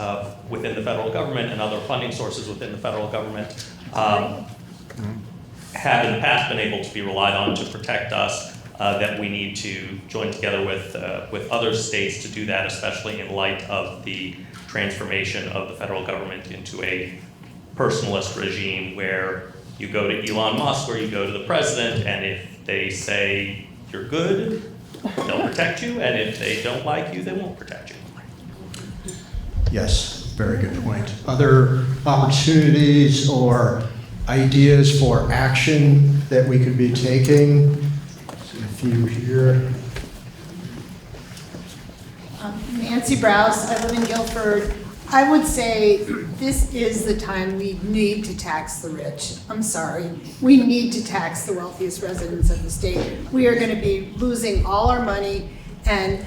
within the federal government and other funding sources within the federal government have in the past been able to be relied on to protect us, that we need to join together with other states to do that, especially in light of the transformation of the federal government into a personalist regime where you go to Elon Musk or you go to the president, and if they say you're good, they'll protect you, and if they don't like you, they won't protect you. Yes, very good point. Other opportunities or ideas for action that we could be taking? See a few here. Nancy Browse, I live in Guilford. I would say this is the time we need to tax the rich. I'm sorry. We need to tax the wealthiest residents of the state. We are going to be losing all our money, and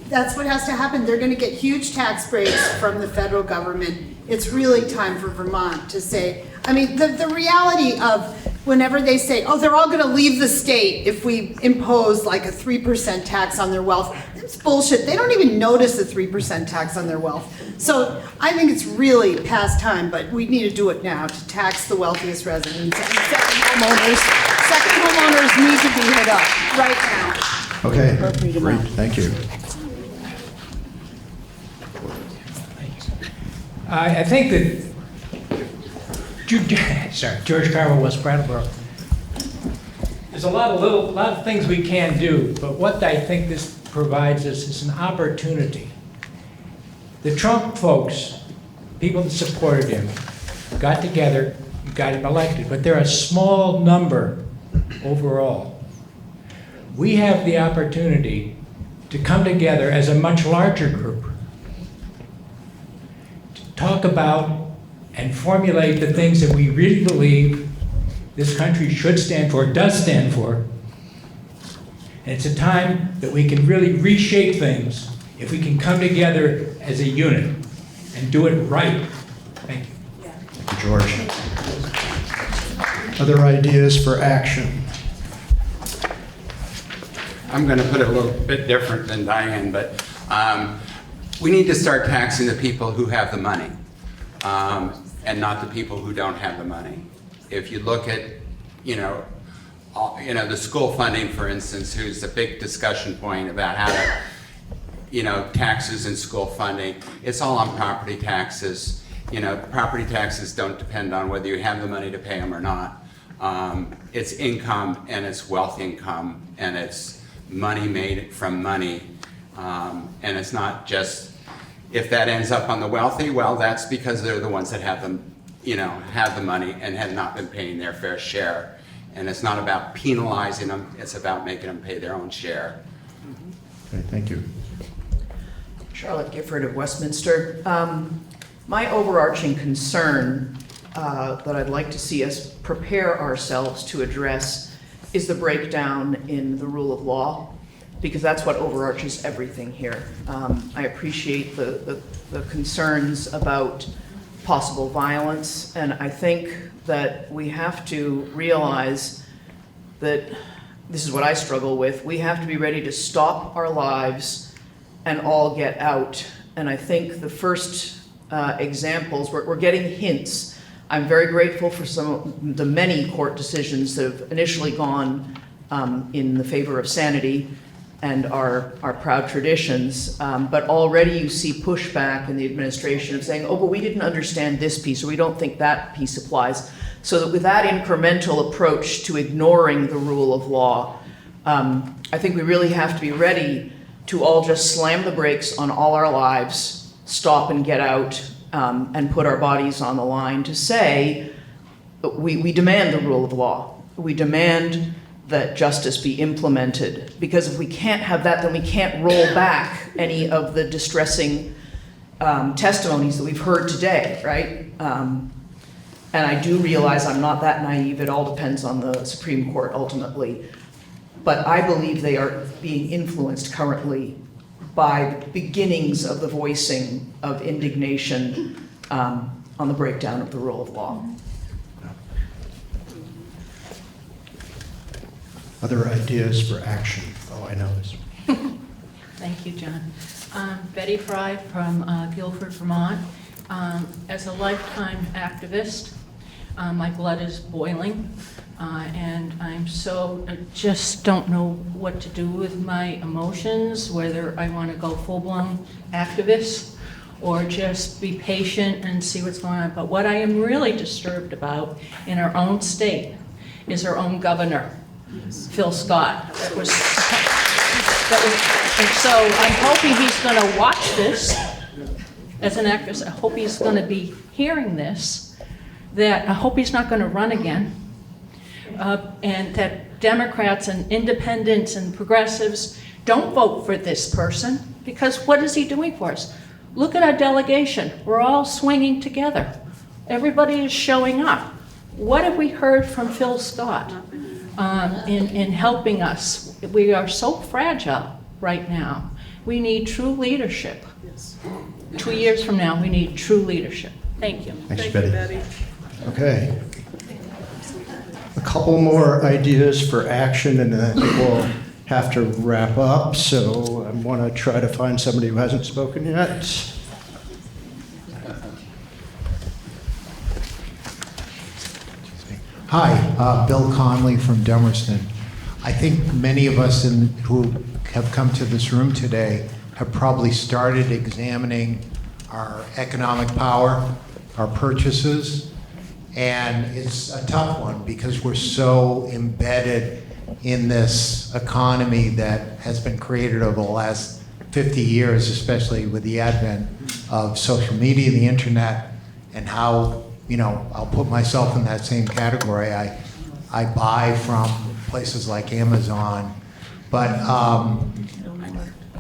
that's what has to happen. They're going to get huge tax breaks from the federal government. It's really time for Vermont to say, I mean, the reality of whenever they say, oh, they're all going to leave the state if we impose like a 3% tax on their wealth, it's bullshit. They don't even notice the 3% tax on their wealth. So I think it's really past time, but we need to do it now to tax the wealthiest residents. And second homeowners need to be hit up right now. Okay, great, thank you. I think that, George Carver, West Brattleboro. There's a lot of things we can do, but what I think this provides us is an opportunity. The Trump folks, people that supported him, got together, got him elected, but they're a small number overall. We have the opportunity to come together as a much larger group, to talk about and formulate the things that we really believe this country should stand for, does stand for. And it's a time that we can really reshape things if we can come together as a unit and do it right. Thank you. George. Other ideas for action? I'm going to put it a little bit different than Diane, but we need to start taxing the people who have the money, and not the people who don't have the money. If you look at, the school funding, for instance, who's a big discussion point about how to, taxes and school funding, it's all on property taxes. Property taxes don't depend on whether you have the money to pay them or not. It's income, and it's wealth income, and it's money made from money. And it's not just, if that ends up on the wealthy, well, that's because they're the ones that have them, have the money and have not been paying their fair share. And it's not about penalizing them, it's about making them pay their own share. Okay, thank you. Charlotte Gifford of Westminster. My overarching concern that I'd like to see us prepare ourselves to address is the breakdown in the rule of law, because that's what overarches everything here. I appreciate the concerns about possible violence, and I think that we have to realize that this is what I struggle with. We have to be ready to stop our lives and all get out. And I think the first examples, we're getting hints. I'm very grateful for some of the many court decisions that have initially gone in the favor of sanity, and our proud traditions, but already you see pushback in the administration of saying, oh, but we didn't understand this piece, or we don't think that piece applies. So that with that incremental approach to ignoring the rule of law, I think we really have to be ready to all just slam the brakes on all our lives, stop and get out, and put our bodies on the line to say, we demand the rule of law. We demand that justice be implemented, because if we can't have that, then we can't roll back any of the distressing testimonies that we've heard today, right? And I do realize I'm not that naive. It all depends on the Supreme Court ultimately. But I believe they are being influenced currently by the beginnings of the voicing of indignation on the breakdown of the rule of law. Other ideas for action? Oh, I know this. Thank you, John. Betty Fry from Guilford, Vermont. As a lifetime activist, my blood is boiling, and I just don't know what to do with my emotions, whether I want to go full-blown activist or just be patient and see what's going on. But what I am really disturbed about in our own state is our own governor, Phil Scott. And so I'm hoping he's going to watch this as an activist. I hope he's going to be hearing this, that I hope he's not going to run again, and that Democrats and independents and progressives don't vote for this person, because what is he doing for us? Look at our delegation. We're all swinging together. Everybody is showing up. What have we heard from Phil Scott in helping us? We are so fragile right now. We need true leadership. 2 years from now, we need true leadership. Thank you. Thanks, Betty. Okay. A couple more ideas for action, and then I think we'll have to wrap up. So I want to try to find somebody who hasn't spoken yet. Hi, Bill Conley from Dummerston. I think many of us who have come to this room today have probably started examining our economic power, our purchases, and it's a tough one because we're so embedded in this economy that has been created over the last 50 years, especially with the advent of social media, the internet, and how, I'll put myself in that same category. I buy from places like Amazon, but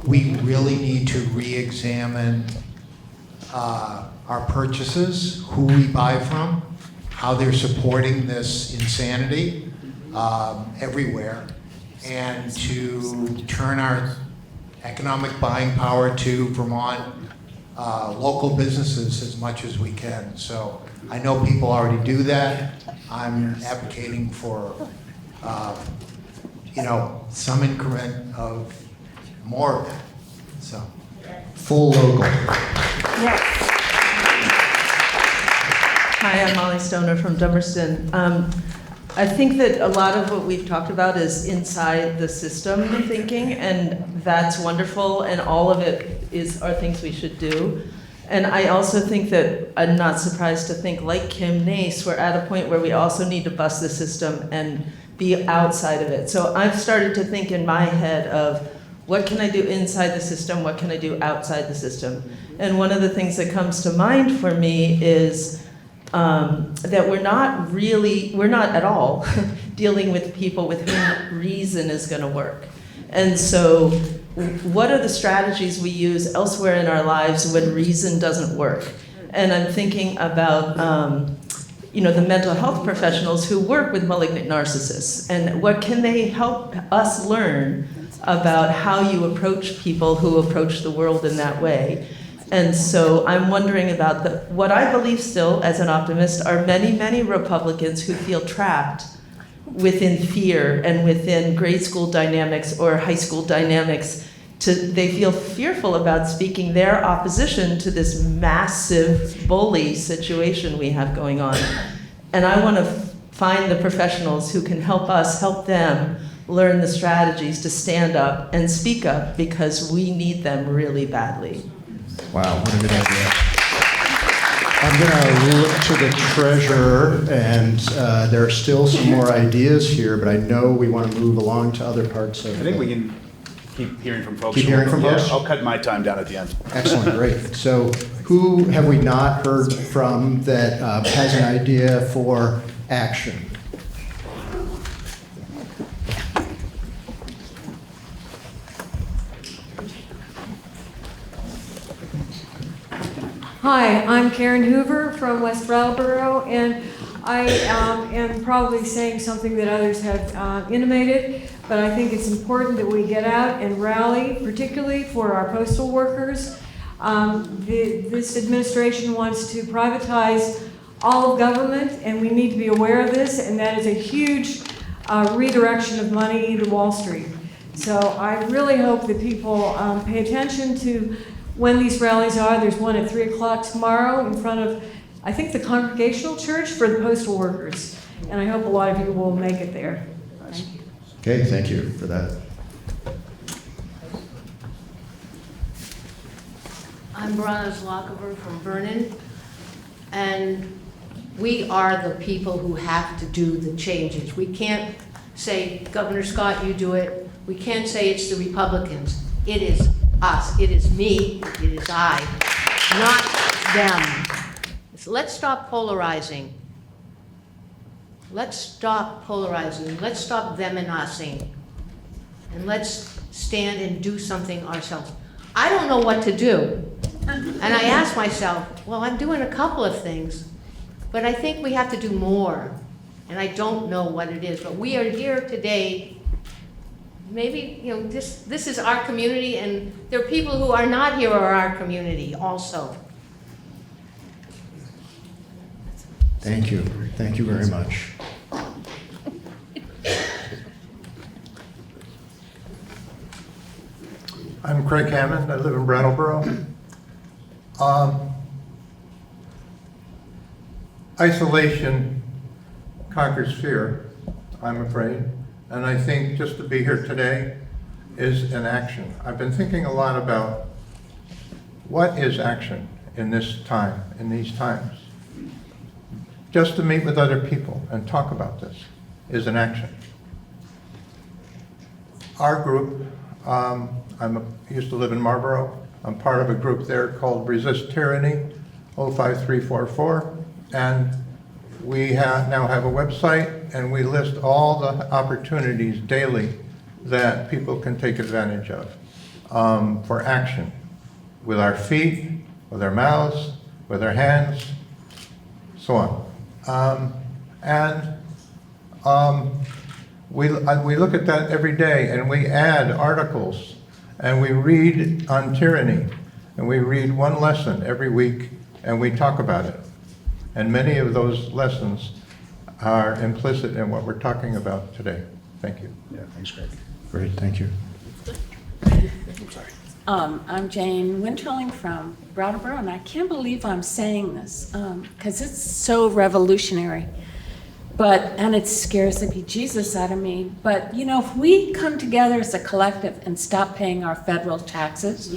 we really need to re-examine our purchases, who we buy from, how they're supporting this insanity everywhere, and to turn our economic buying power to Vermont local businesses as much as we can. So I know people already do that. I'm advocating for some increment of more of that. So full local. Hi, I'm Molly Stoner from Dummerston. I think that a lot of what we've talked about is inside the system thinking, and that's wonderful, and all of it are things we should do. And I also think that I'm not surprised to think, like Kim Nace, we're at a point where we also need to bust the system and be outside of it. So I've started to think in my head of what can I do inside the system, what can I do outside the system? And one of the things that comes to mind for me is that we're not at all dealing with people with whom reason is going to work. And so what are the strategies we use elsewhere in our lives when reason doesn't work? And I'm thinking about the mental health professionals who work with malignant narcissists, and what can they help us learn about how you approach people who approach the world in that way. And so I'm wondering about what I believe still, as an optimist, are many, many Republicans who feel trapped within fear and within grade school dynamics or high school dynamics. They feel fearful about speaking their opposition to this massive bully situation we have going on. And I want to find the professionals who can help us help them learn the strategies to stand up and speak up because we need them really badly. Wow, what a good idea. I'm going to look to the treasurer, and there are still some more ideas here, but I know we want to move along to other parts of. I think we can keep hearing from folks. Keep hearing from folks? I'll cut my time down at the end. Excellent, great. So who have we not heard from that has an idea for action? Hi, I'm Karen Hoover from West Brattleboro, and I am probably saying something that others have intimated, but I think it's important that we get out and rally, particularly for our postal workers. This administration wants to privatize all of government, and we need to be aware of this, and that is a huge redirection of money into Wall Street. So I really hope that people pay attention to when these rallies are. There's one at 3 o'clock tomorrow in front of, I think, the Congregational Church for the postal workers. And I hope a lot of you will make it there. Thank you. Okay, thank you for that. I'm Bronna Zlockover from Vernon, and we are the people who have to do the changes. We can't say, Governor Scott, you do it. We can't say it's the Republicans. It is us. It is me. It is I, not them. So let's stop polarizing. Let's stop polarizing. Let's stop them and using. And let's stand and do something ourselves. I don't know what to do. And I ask myself, well, I'm doing a couple of things, but I think we have to do more. And I don't know what it is, but we are here today. Maybe, you know, this is our community, and there are people who are not here or our community also. Thank you. Thank you very much. I'm Craig Hammond. I live in Brattleboro. Isolation conquers fear, I'm afraid. And I think just to be here today is an action. I've been thinking a lot about what is action in this time, in these times. Just to meet with other people and talk about this is an action. Our group, I used to live in Marlboro. I'm part of a group there called Resist Tyranny, 05344, and we now have a website, and we list all the opportunities daily that people can take advantage of for action, with our feet, with our mouths, with our hands, so on. We look at that every day, and we add articles, and we read on tyranny, and we read one lesson every week, and we talk about it. And many of those lessons are implicit in what we're talking about today. Thank you. Yeah, thanks, Greg. Great, thank you. I'm sorry. I'm Jane Winterling from Brattleboro, and I can't believe I'm saying this because it's so revolutionary. And it scares the bejesus out of me. But you know, if we come together as a collective and stop paying our federal taxes,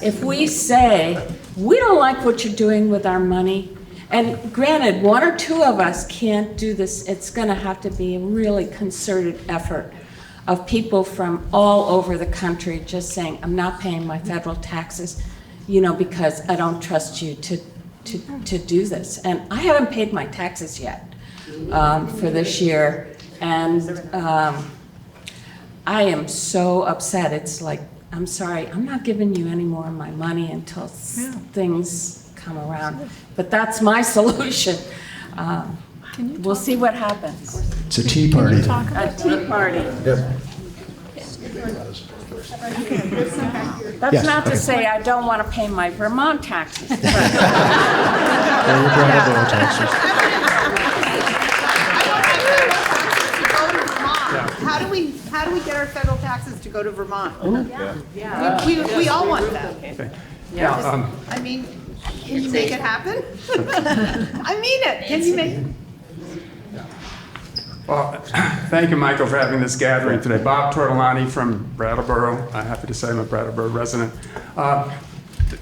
if we say we don't like what you're doing with our money. And granted, one or two of us can't do this. It's going to have to be a really concerted effort of people from all over the country just saying, I'm not paying my federal taxes, you know, because I don't trust you to do this. And I haven't paid my taxes yet for this year. And I am so upset. It's like, I'm sorry, I'm not giving you any more of my money until things come around. But that's my solution. We'll see what happens. It's a tea party. A tea party. Yep. That's Yes, not to okay. say I don't want to pay my Vermont taxes. Or your Brattleboro taxes. How do we get our federal taxes to go to Vermont? Yeah. We all want that. Yeah, I mean, can you make it happen? I mean it. Can you make it? Well, thank you, Michael, for having this gathering today. Bob Tortolani from Brattleboro. I'm happy to say I'm a Brattleboro resident.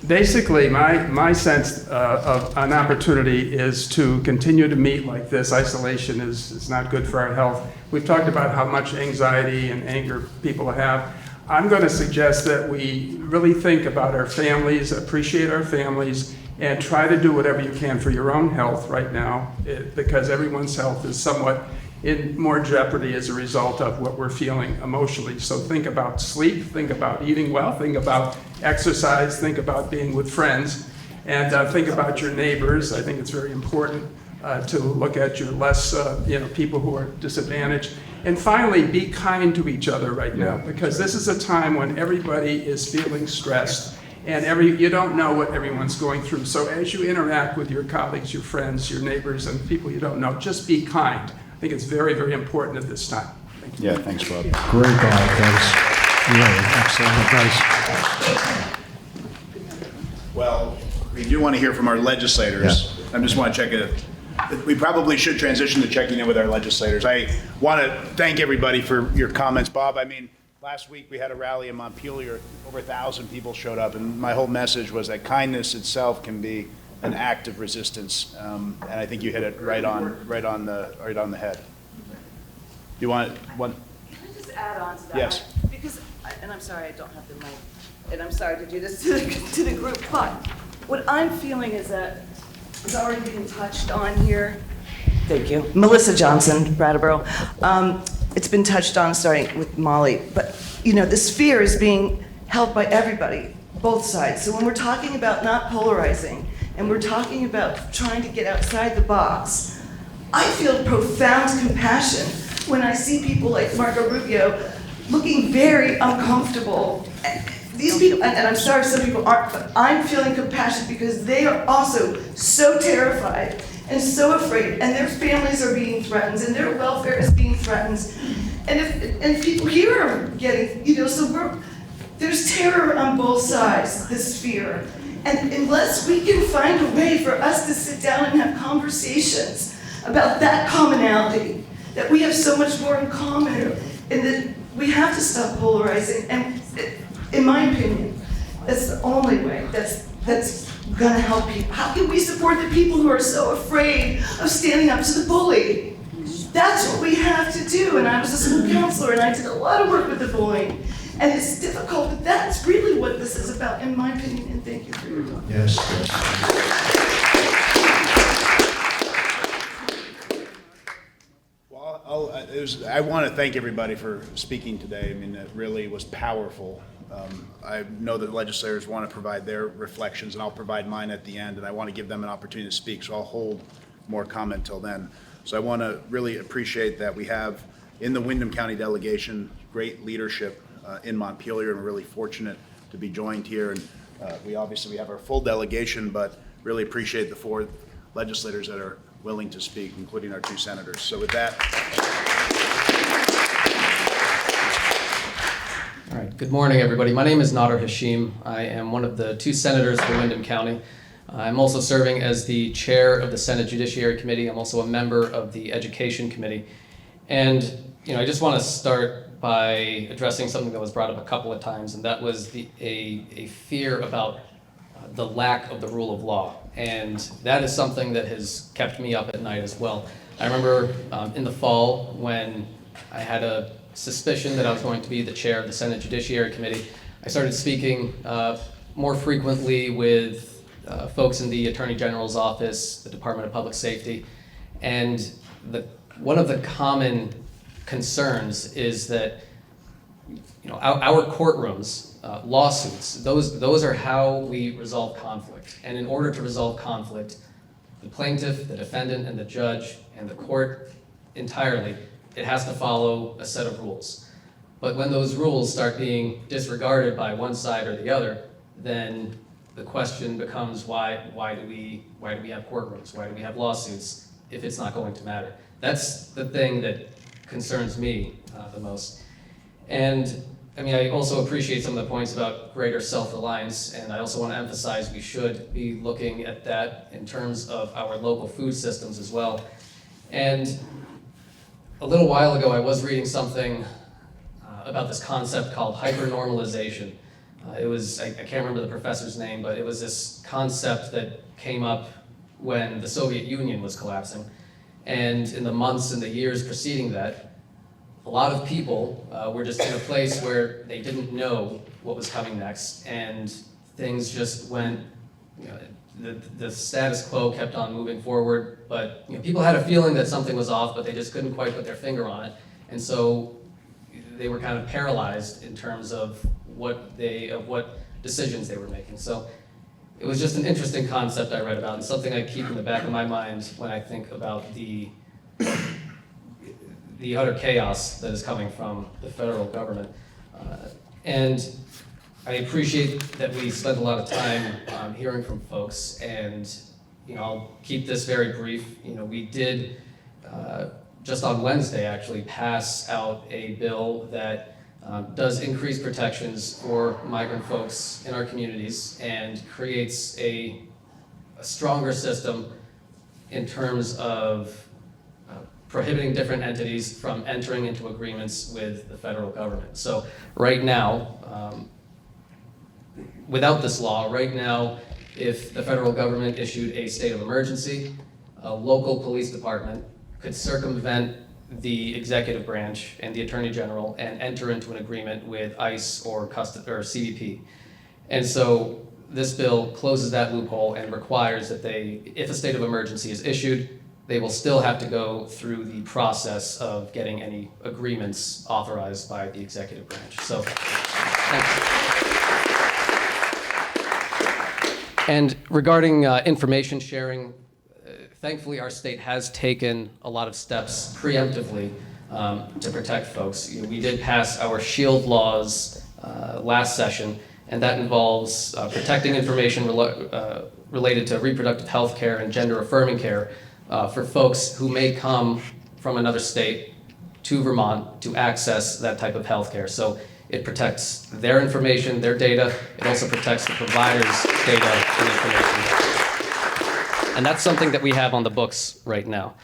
Basically, my sense of an opportunity is to continue to meet like this. Isolation is not good for our health. We've talked about how much anxiety and anger people have. I'm going to suggest that we really think about our families, appreciate our families, and try to do whatever you can for your own health right now, because everyone's health is somewhat in more jeopardy as a result of what we're feeling emotionally. So think about sleep, think about eating well, think about exercise, think about being with friends, and think about your neighbors. I think it's very important to look at your less, people who are disadvantaged. And finally, be kind to each other right now, because this is a time when everybody is feeling stressed, and you don't know what everyone's going through. So as you interact with your colleagues, your friends, your neighbors, and people you don't know, just be kind. I think it's very, very important at this time. Thank you. Yeah, thanks, Bob. Great, Bob. That was really excellent advice. Well, we do want to hear from our legislators. I just want to check it. We probably should transition to checking in with our legislators. I want to thank everybody for your comments. Bob, I mean, last week we had a rally in Montpelier. Over 1,000 people showed up, and my whole message was that kindness itself can be an act of resistance, and I think you hit it right on the head. You want one? Can I just add on to that? Yes. Because, and I'm sorry I don't have the mic, and I'm sorry to do this to the group, but what I'm feeling is that it's already being touched on here. Thank you. Melissa Johnson, Brattleboro. It's been touched on starting with Molly, but this fear is being held by everybody, both sides. So when we're talking about not polarizing, and we're talking about trying to get outside the box, I feel profound compassion when I see people like Marco Rubio looking very uncomfortable. These people, and I'm sorry some people aren't, but I'm feeling compassion because they are also so terrified and so afraid, and their families are being threatened, and their welfare is being threatened. And people here are getting, so there's terror on both sides, this fear. And unless we can find a way for us to sit down and have conversations about that commonality, that we have so much more in common, and that we have to stop polarizing. And in my opinion, that's the only way that's gonna help people. How can we support the people who are so afraid of standing up to the bully? That's what we have to do. And I was a school counselor, and I did a lot of work with the bullying. And it's difficult, but that's really what this is about, in my opinion, and thank you for your time. Yes. Well, I want to thank everybody for speaking today. I mean, it really was powerful. I know that legislators want to provide their reflections, and I'll provide mine at the end, and I want to give them an opportunity to speak, so I'll hold more comment till then. So I want to really appreciate that we have, in the Windham County delegation, great leadership in Montpelier, and we're really fortunate to be joined here. And we have our full delegation, but really appreciate the 4 legislators that are willing to speak, including our 2 senators. So with that. All right, good morning, everybody. My name is Nader Hashim. I am one of the 2 senators for Windham County. I'm also serving as the chair of the Senate Judiciary Committee. I'm also a member of the Education Committee. And I just want to start by addressing something that was brought up a couple of times, and that was a fear about the lack of the rule of law. And that is something that has kept me up at night as well. I remember in the fall when I had a suspicion that I was going to be the chair of the Senate Judiciary Committee, I started speaking more frequently with folks in the Attorney General's office, the Department of Public Safety, and one of the common concerns is that our courtrooms, lawsuits, those are how we resolve conflict. And in order to resolve conflict, the plaintiff, the defendant, and the judge, and the court entirely, it has to follow a set of rules. But when those rules start being disregarded by one side or the other, then the question becomes why do we have courtrooms? Why do we have lawsuits if it's not going to matter? That's the thing that concerns me the most. And I also appreciate some of the points about greater self-reliance, and I also want to emphasize we should be looking at that in terms of our local food systems as well. And a little while ago, I was reading something about this concept called hypernormalization. It was, I can't remember the professor's name, but it was this concept that came up when the Soviet Union was collapsing. And in the months and the years preceding that, a lot of people were just in a place where they didn't know what was coming next, and things just went, you know, the status quo kept on moving forward, but you know, people had a feeling that something was off, but they just couldn't quite put their finger on it. And so they were kind of paralyzed in terms of what decisions they were making. So it was just an interesting concept I read about, and something I keep in the back of my mind when I think about the utter chaos that is coming from the federal government. And I appreciate that we spent a lot of time hearing from folks, and you know, I'll keep this very brief. You know, we did just on Wednesday actually pass out a bill that does increase protections for migrant folks in our communities and creates a stronger system in terms of prohibiting different entities from entering into agreements with the federal government. So right now, without this law, right now, if the federal government issued a state of emergency, a local police department could circumvent the executive branch and the attorney general and enter into an agreement with ICE or CBP. And so this bill closes that loophole and requires that if a state of emergency is issued, they will still have to go through the process of getting any agreements authorized by the executive branch. So, thank you. And regarding information sharing, thankfully our state has taken a lot of steps preemptively to protect folks. You know, we did pass our SHIELD laws last session, and that involves protecting information related to reproductive health care and gender affirming care for folks who may come from another state to Vermont to access that type of health care. So it protects their information, their data. It also protects the provider's data and information. And that's something that we have on the books right now.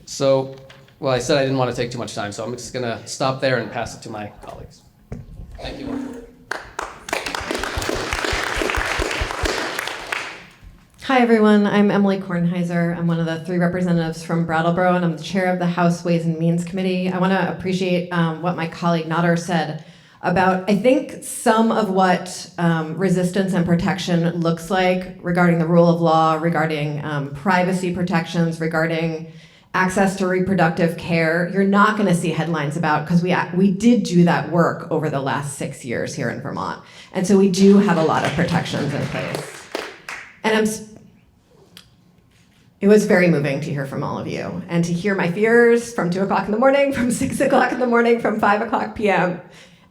So, well, I said I didn't want to take too much time, so I'm just going to stop there and pass it to my colleagues. Thank you. Hi, everyone. I'm Emily Kornheiser. I'm one of the 3 representatives from Brattleboro, and I'm the chair of the House Ways and Means Committee. I want to appreciate what my colleague Nader said about, I think, some of what resistance and protection looks like regarding the rule of law, regarding privacy protections, regarding access to reproductive care. You're not going to see headlines about, because we did do that work over the last 6 years here in Vermont. And so we do have a lot of protections in place. And it was very moving to hear from all of you and to hear my fears from 2 o'clock in the morning, from 6 o'clock in the morning, from 5 o'clock p.m.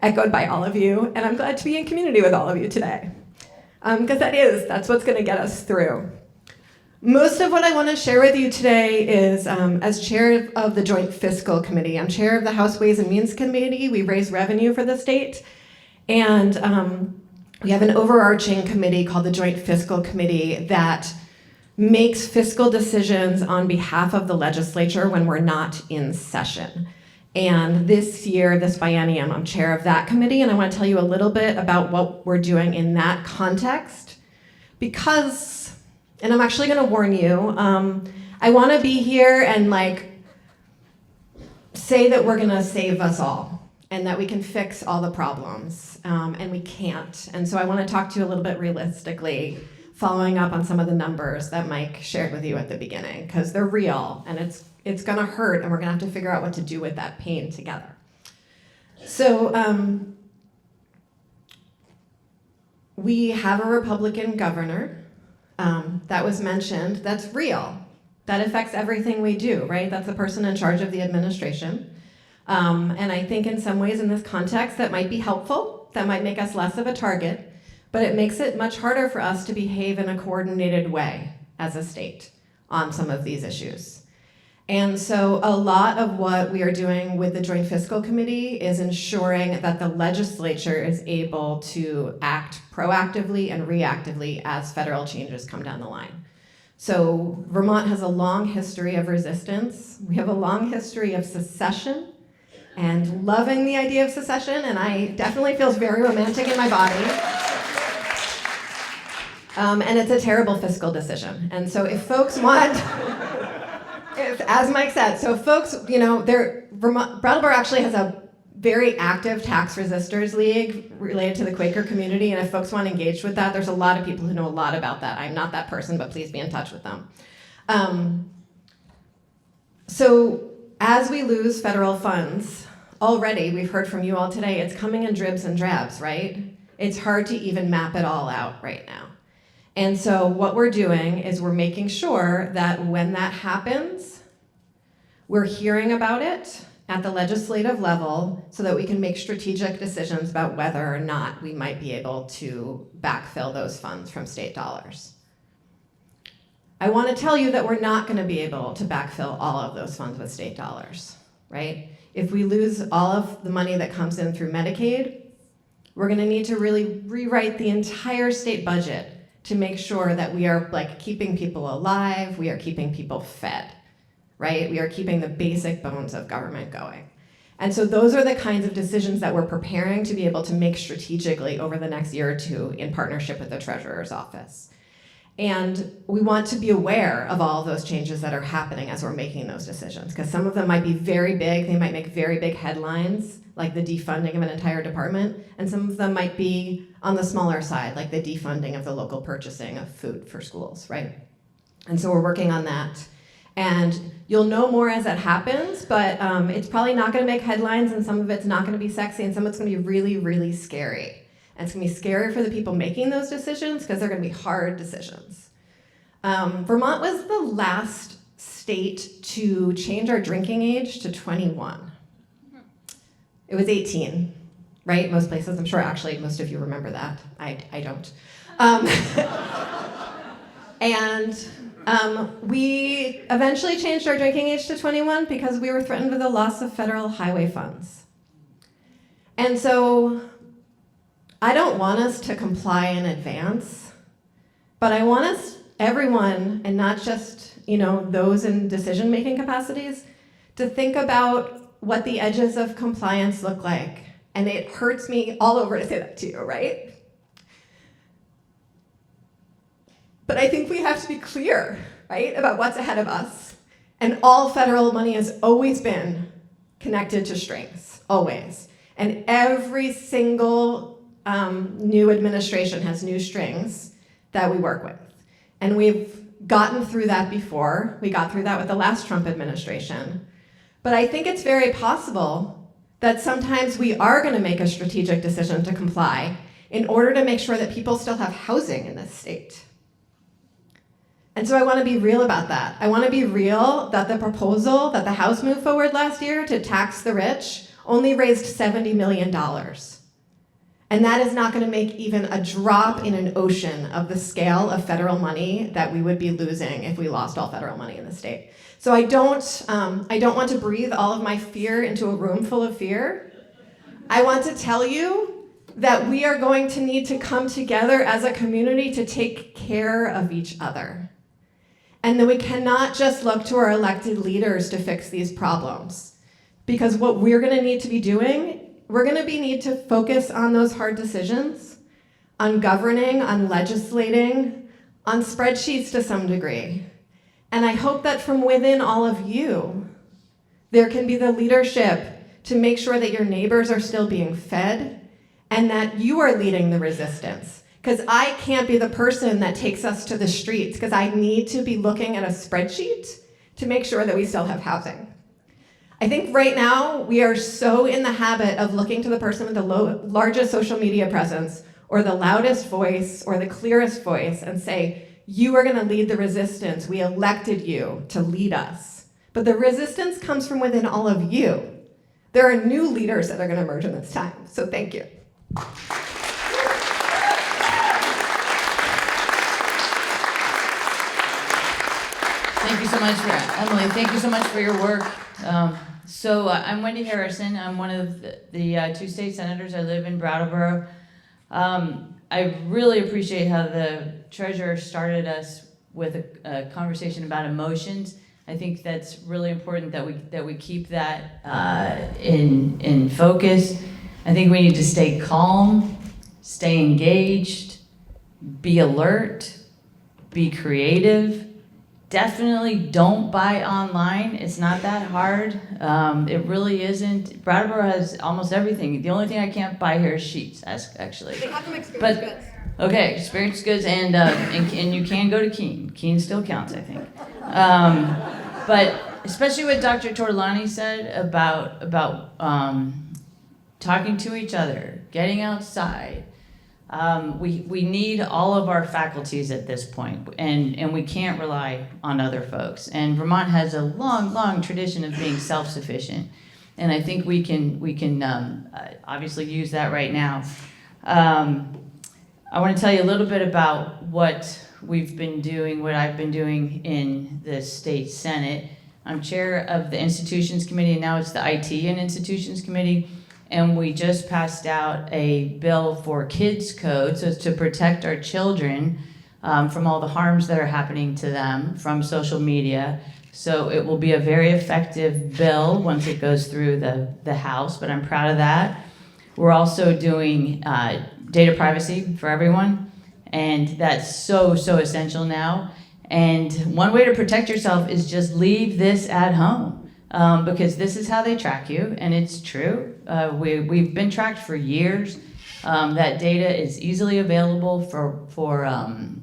echoed by all of you. And I'm glad to be in community with all of you today. Because that's what's going to get us through. Most of what I want to share with you today is, as chair of the Joint Fiscal Committee, I'm chair of the House Ways and Means Committee. We raise revenue for the state. And we have an overarching committee called the Joint Fiscal Committee that makes fiscal decisions on behalf of the legislature when we're not in session. And this year, this biennium, I'm chair of that committee, and I want to tell you a little bit about what we're doing in that context. Because, and I'm actually going to warn you, I want to be here and say that we're going to save us all and that we can fix all the problems, and we can't. And so I want to talk to you a little bit realistically, following up on some of the numbers that Mike shared with you at the beginning, because they're real and it's gonna hurt, and we're gonna have to figure out what to do with that pain together. So we have a Republican governor that was mentioned. That's real. That affects everything we do, right? That's the person in charge of the administration. And I think in some ways in this context that might be helpful, that might make us less of a target. But it makes it much harder for us to behave in a coordinated way as a state on some of these issues. And so a lot of what we are doing with the Joint Fiscal Committee is ensuring that the legislature is able to act proactively and reactively as federal changes come down the line. So Vermont has a long history of resistance. We have a long history of secession and loving the idea of secession, and I definitely feels very romantic in my body. And it's a terrible fiscal decision. And so if folks want, as Mike said, so folks, Brattleboro actually has a very active tax resistors league related to the Quaker community, and if folks want to engage with that, there's a lot of people who know a lot about that. I'm not that person, but please be in touch with them. So as we lose federal funds, already, we've heard from you all today, it's coming in dribs and drabs, right? It's hard to even map it all out right now. And so what we're doing is we're making sure that when that happens, we're hearing about it at the legislative level so that we can make strategic decisions about whether or not we might be able to backfill those funds from state dollars. I want to tell you that we're not going to be able to backfill all of those funds with state dollars, right? If we lose all of the money that comes in through Medicaid, we're going to need to really rewrite the entire state budget to make sure that we are keeping people alive, we are keeping people fed, right? We are keeping the basic bones of government going. And so those are the kinds of decisions that we're preparing to be able to make strategically over the next year or two in partnership with the Treasurer's office. And we want to be aware of all of those changes that are happening as we're making those decisions, because some of them might be very big, they might make very big headlines, like the defunding of an entire department, and some of them might be on the smaller side, like the defunding of the local purchasing of food for schools, right? And so we're working on that. And you'll know more as that happens, but it's probably not gonna make headlines, and some of it's not gonna be sexy, and some of it's gonna be really, really scary. And it's gonna be scary for the people making those decisions, because they're gonna be hard decisions. Vermont was the last state to change our drinking age to 21. It was 18, right? Most places, I'm sure actually most of you remember that. I don't. We eventually changed our drinking age to 21 because we were threatened with the loss of federal highway funds. And so I don't want us to comply in advance, but I want us, everyone, and not just those in decision-making capacities, to think about what the edges of compliance look like. And it hurts me all over to say that to you, right? But I think we have to be clear, right, about what's ahead of us. And all federal money has always been connected to strings, always. And every single new administration has new strings that we work with. And we've gotten through that before. We got through that with the last Trump administration. But I think it's very possible that sometimes we are going to make a strategic decision to comply in order to make sure that people still have housing in this state. And so I want to be real about that. I want to be real that the proposal that the House moved forward last year to tax the rich only raised $70 million. And that is not going to make even a drop in an ocean of the scale of federal money that we would be losing if we lost all federal money in the state. So I don't want to breathe all of my fear into a room full of fear. I want to tell you that we are going to need to come together as a community to take care of each other. And that we cannot just look to our elected leaders to fix these problems. Because what we're going to need to be doing, we're going to need to focus on those hard decisions, on governing, on legislating, on spreadsheets to some degree. And I hope that from within all of you, there can be the leadership to make sure that your neighbors are still being fed and that you are leading the resistance. Because I can't be the person that takes us to the streets, because I need to be looking at a spreadsheet to make sure that we still have housing. I think right now we are so in the habit of looking to the person with the largest social media presence or the loudest voice or the clearest voice and say, you are going to lead the resistance. We elected you to lead us. But the resistance comes from within all of you. There are new leaders that are going to emerge in this time. So thank you. Thank you so much, Emily. Thank you so much for your work. I'm Wendy Harrison. I'm one of the two state senators. I live in Brattleboro. I really appreciate how the treasurer started us a conversation about emotions. I think that's really important that we keep that in focus. I think we need to stay calm, stay engaged, be alert, be creative. Definitely don't buy online. It's not that hard. It really isn't. Brattleboro has almost everything. The only thing I can't buy here is sheets, actually. They have them experience goods. Okay, experience goods, and you can go to Keene. Keene still counts, I think. But especially what Dr. Tortolani said about talking to each other, getting outside. We need all of our faculties at this point, and we can't rely on other folks. And Vermont has a long tradition of being self-sufficient, and I think we can obviously use that right now. I want to tell you a little bit about what we've been doing, what I've been doing in the state Senate. I'm chair of the Institutions Committee, and now it's the IT and Institutions Committee. And we just passed out a bill for kids code, so it's to protect our children from all the harms that are happening to them from social media. So it will be a very effective bill once it goes through the House, but I'm proud of that. We're also doing data privacy for everyone, and that's so essential now. And one way to protect yourself is just leave this at home, because this is how they track you, and it's true. We've been tracked for years. That data is easily available for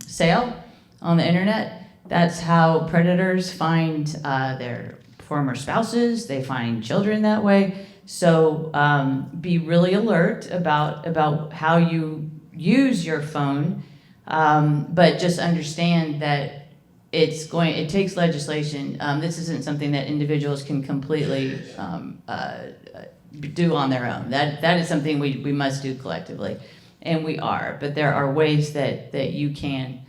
sale on the internet. That's how predators find their former spouses. They find children that way. So be really alert about how you use your phone, but just understand that it takes legislation. This isn't something that individuals can completely do on their own. That is something we must do collectively, and we are. But there are ways that you can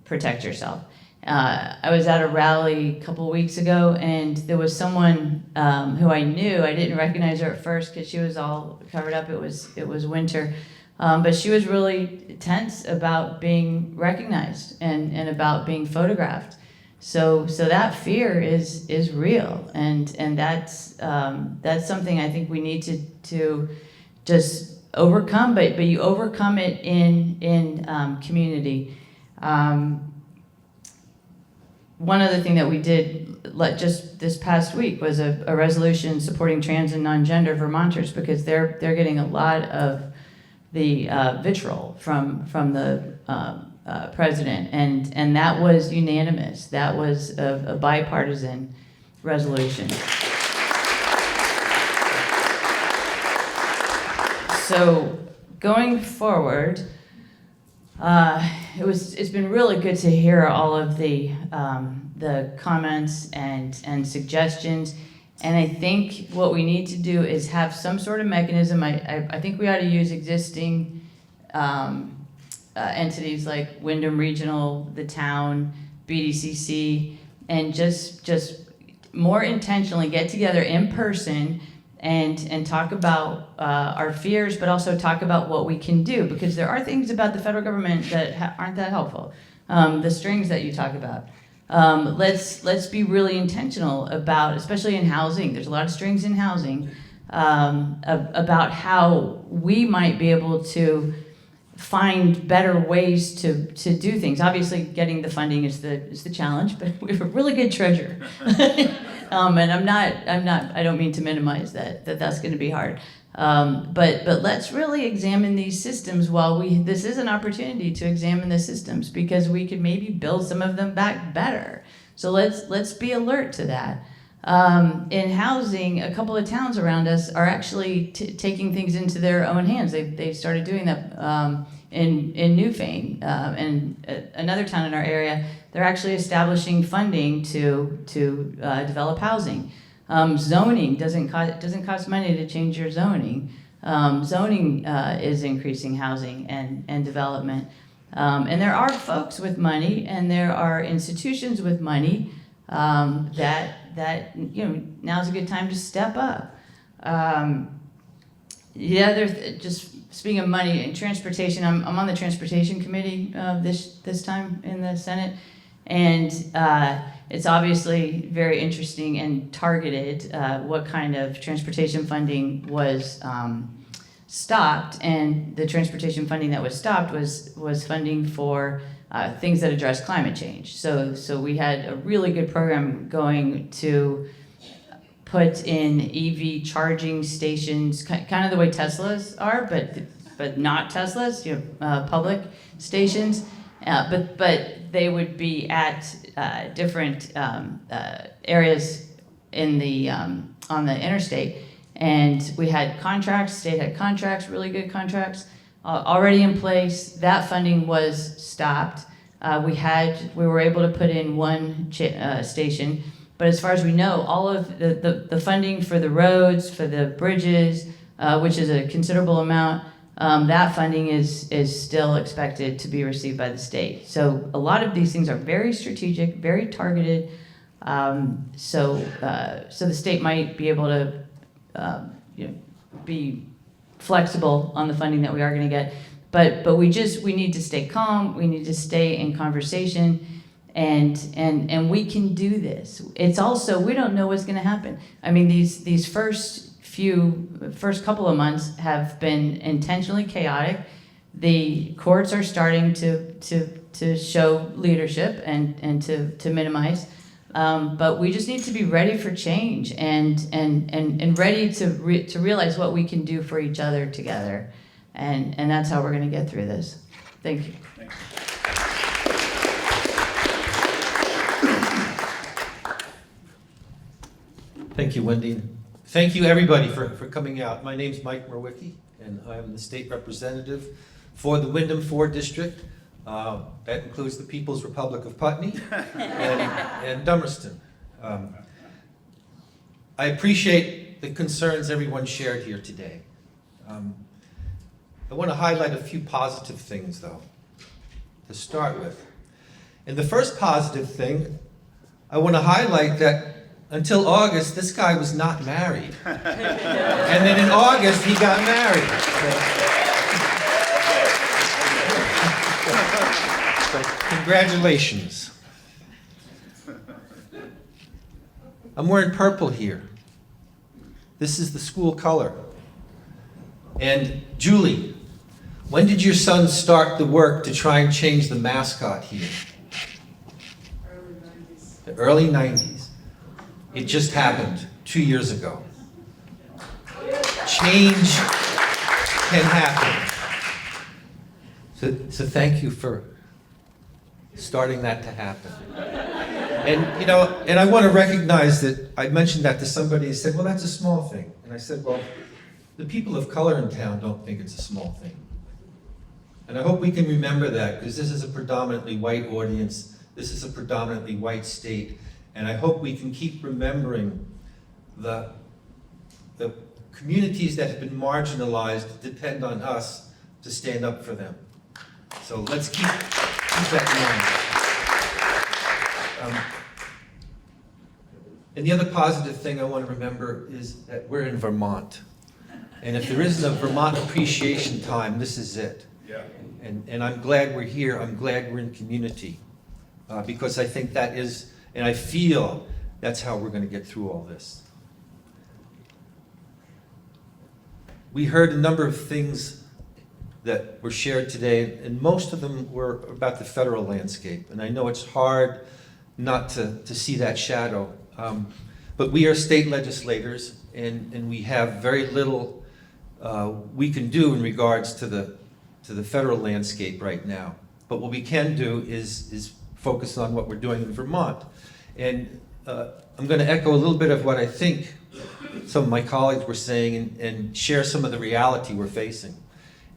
protect yourself. I was at a rally a couple weeks ago, and there was someone who I knew. I didn't recognize her at first because she was all covered up. It was winter. But she was really tense about being recognized and about being photographed. So that fear is real, and that's something I think we need to just overcome. But you overcome it in community. One other thing that we did just this past week was a resolution supporting trans and non-gender Vermonters, because they're getting a lot of the vitriol from the president, and that was unanimous. That was a bipartisan resolution. So going forward, it's been really good to hear all of the comments and suggestions. And I think what we need to do is have some sort of mechanism. I think we ought to use existing entities like Wyndham Regional, the town, BDCC, and just more intentionally get together in person and talk about our fears, but also talk about what we can do, because there are things about the federal government that aren't that helpful. The strings that you talk about. Let's be really intentional about, especially in housing, there's a lot of strings in housing, about how we might be able to find better ways to do things. Obviously, getting the funding is the challenge, but we have a really good treasurer. And I don't mean to minimize that's going to be hard. But let's really examine these systems this is an opportunity to examine the systems, because we could maybe build some of them back better. So let's be alert to that. In housing, a couple of towns around us are actually taking things into their own hands. They started doing that in Newfane, and another town in our area. They're actually establishing funding to develop housing. Zoning doesn't cost money to change your zoning. Zoning is increasing housing and development. And there are folks with money, and there are institutions with money that now's a good time to step up. the other, just speaking of money and transportation, I'm on the transportation committee this time in the Senate, and it's obviously very interesting and targeted what kind of transportation funding was stopped, and the transportation funding that was stopped was funding for things that address climate change. So we had a really good program going to put in EV charging stations, kind of the way Teslas are, but not Teslas, public stations. But they would be at different areas in the on the interstate, and we had contracts. State had contracts, really good contracts, already in place. That funding was stopped. We were able to put in one station. But as far as we know, all of the funding for the roads, for the bridges, which is a considerable amount, that funding is still expected to be received by the state. So a lot of these things are very strategic, very targeted. So the state might be able to be flexible on the funding that we are going to get. But we need to stay calm. We need to stay in conversation. And we can do this. It's also, we don't know what's going to happen. I mean, these first couple of months have been intentionally chaotic. The courts are starting to show leadership and to minimize. But we just need to be ready for change and ready to realize what we can do for each other together. And that's how we're going to get through this. Thank you. Thank you, Wendy. Thank you, everybody, for coming out. My name's Mike Merwicki, and I'm the state representative for the Wyndham 4 District. That includes the People's Republic of Putney and Dummerston. I appreciate the concerns everyone shared here today. I want to highlight a few positive things, though, to start with. And the first positive thing, I want to highlight that until August, this guy was not married. And then in August, he got married. So congratulations. I'm wearing purple here. This is the school color. And Julie, when did your son start the work to try and change the mascot here? Early 90s. The early 90s. It just happened 2 years ago. Change can happen. So thank you for starting that to happen. And I want to recognize that I mentioned that to somebody who said, well, that's a small thing. And I said, well, the people of color in town don't think it's a small thing. And I hope we can remember that, because this is a predominantly white audience. This is a predominantly white state. And I hope we can keep remembering the communities that have been marginalized depend on us to stand up for them. So let's keep that in mind. And the other positive thing I want to remember is that we're in Vermont. And if there isn't a Vermont appreciation time, this is it. Yeah. And I'm glad we're here. I'm glad we're in community. Because I think that is, and I feel that's how we're going to get through all this. We heard a number of things that were shared today, and most of them were about the federal landscape. And I know it's hard not to see that shadow. But we are state legislators, and we have very little we can do in regards to the federal landscape right now. But what we can do is focus on what we're doing in Vermont. And I'm going to echo a little bit of what I think some of my colleagues were saying and share some of the reality we're facing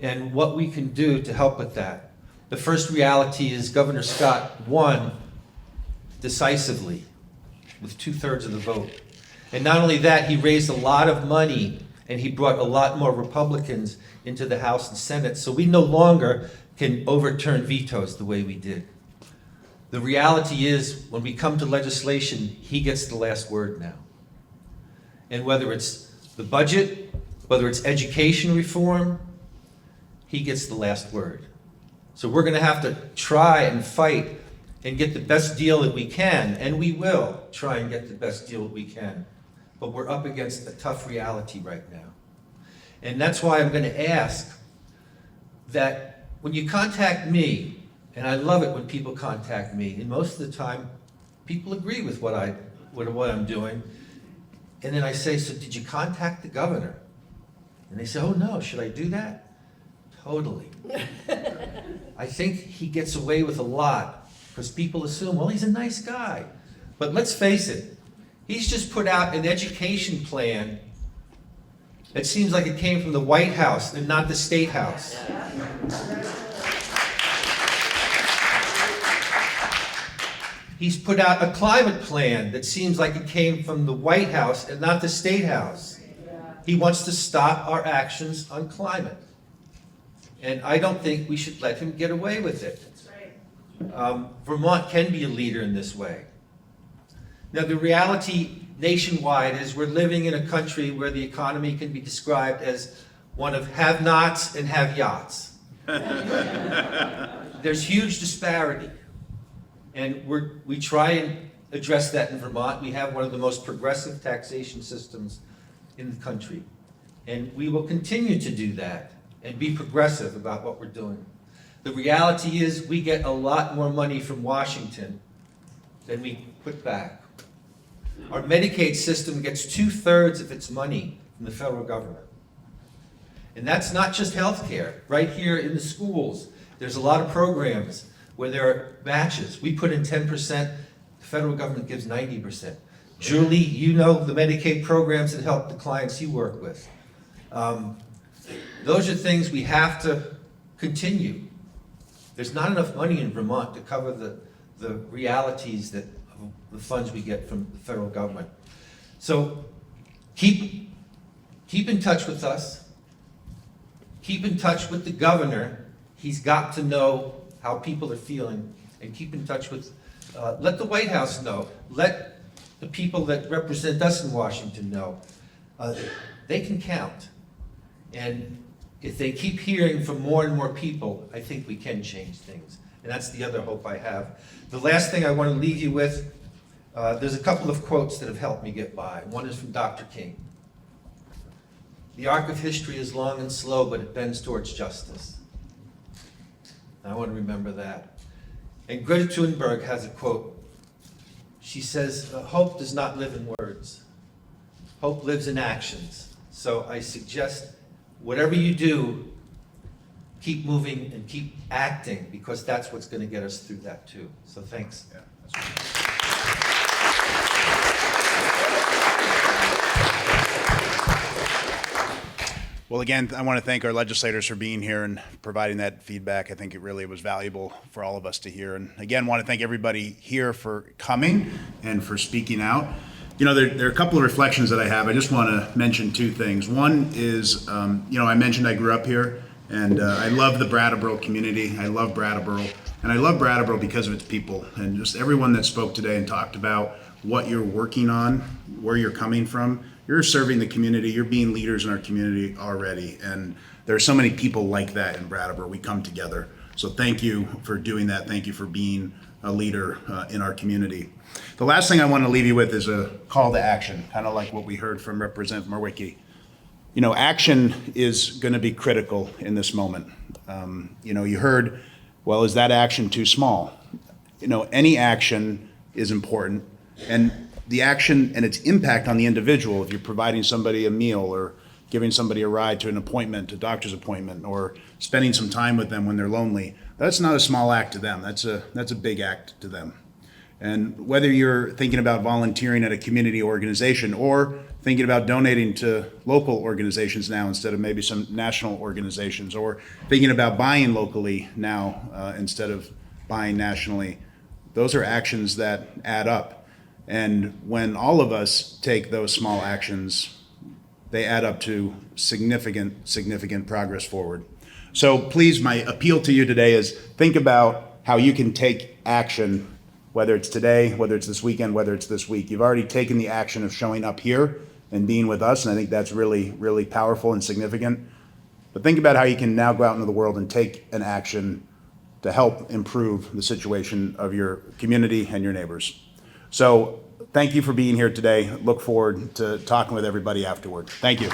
and what we can do to help with that. The first reality is Governor Scott won decisively with 2/3 of the vote. And not only that, he raised a lot of money and he brought a lot more Republicans into the House and Senate, so we no longer can overturn vetoes the way we did. The reality is, when we come to legislation, he gets the last word now. And whether it's the budget, whether it's education reform, he gets the last word. So we're going to have to try and fight and get the best deal that we can, and we will try and get the best deal that we can. But we're up against a tough reality right now. And that's why I'm going to ask that when you contact me, and I love it when people contact me, and most of the time people agree with what I'm doing, and then I say, so did you contact the governor? And they say, oh no, should I do that? Totally. I think he gets away with a lot because people assume, well, he's a nice guy. But let's face it, he's just put out an education plan that seems like it came from the White House and not the State House. He's put out a climate plan that seems like it came from the White House and not the State House. He wants to stop our actions on climate. And I don't think we should let him get away with it. Vermont can be a leader in this way. Now, the reality nationwide is we're living in a country where the economy can be described as one of have-nots and have-yachts. There's huge disparity. And we try and address that in Vermont. We have one of the most progressive taxation systems in the country. And we will continue to do that and be progressive about what we're doing. The reality is we get a lot more money from Washington than we put back. Our Medicaid system gets 2/3 of its money from the federal government. And that's not just health care. Right here in the schools, there's a lot of programs where there are matches. We put in 10%, the federal government gives 90%. Julie, you know the Medicaid programs that help the clients you work with. Those are things we have to continue. There's not enough money in Vermont to cover the realities of the funds we get from the federal government. So keep in touch with us. Keep in touch with the governor. He's got to know how people are feeling, and keep in touch with, let the White House know, let the people that represent us in Washington know. They can count. And if they keep hearing from more and more people, I think we can change things. And that's the other hope I have. The last thing I want to leave you with, there's a couple of quotes that have helped me get by. One is from Dr. King. The arc of history is long and slow, but it bends towards justice. I want to remember that. And Greta Thunberg has a quote. She says, hope does not live in words. Hope lives in actions. So I suggest whatever you do, keep moving and keep acting, because that's what's going to get us through that too. So thanks. Yeah, that's right. Well, again, I want to thank our legislators for being here and providing that feedback. I think it really was valuable for all of us to hear. And again, want to thank everybody here for coming and for speaking out. You know, there are a couple of reflections that I have. I just want to mention two things. One is, you know, I mentioned I grew up here, and I love the Brattleboro community. I love Brattleboro, and I love Brattleboro because of its people. And just everyone that spoke today and talked about what you're working on, where you're coming from. You're serving the community. You're being leaders in our community already. And there are so many people like that in Brattleboro. We come together. So thank you for doing that. Thank you for being a leader in our community. The last thing I want to leave you with is a call to action, kind of like what we heard from Representative Murwicki. You know, action is going to be critical in this moment. You know, you heard, well, is that action too small? You know, any action is important. And the action and its impact on the individual, if you're providing somebody a meal or giving somebody a ride to an appointment, a doctor's appointment, or spending some time with them when they're lonely, that's not a small act to them. That's a big act to them. And whether you're thinking about volunteering at a community organization or thinking about donating to local organizations now instead of maybe some national organizations, or thinking about buying locally now instead of buying nationally, those are actions that add up. And when all of us take those small actions, they add up to significant progress forward. So please, my appeal to you today is think about how you can take action, whether it's today, whether it's this weekend, whether it's this week. You've already taken the action of showing up here and being with us, and I think that's really, really powerful and significant. But think about how you can now go out into the world and take an action to help improve the situation of your community and your neighbors. So thank you for being here today. Look forward to talking with everybody afterward. Thank you.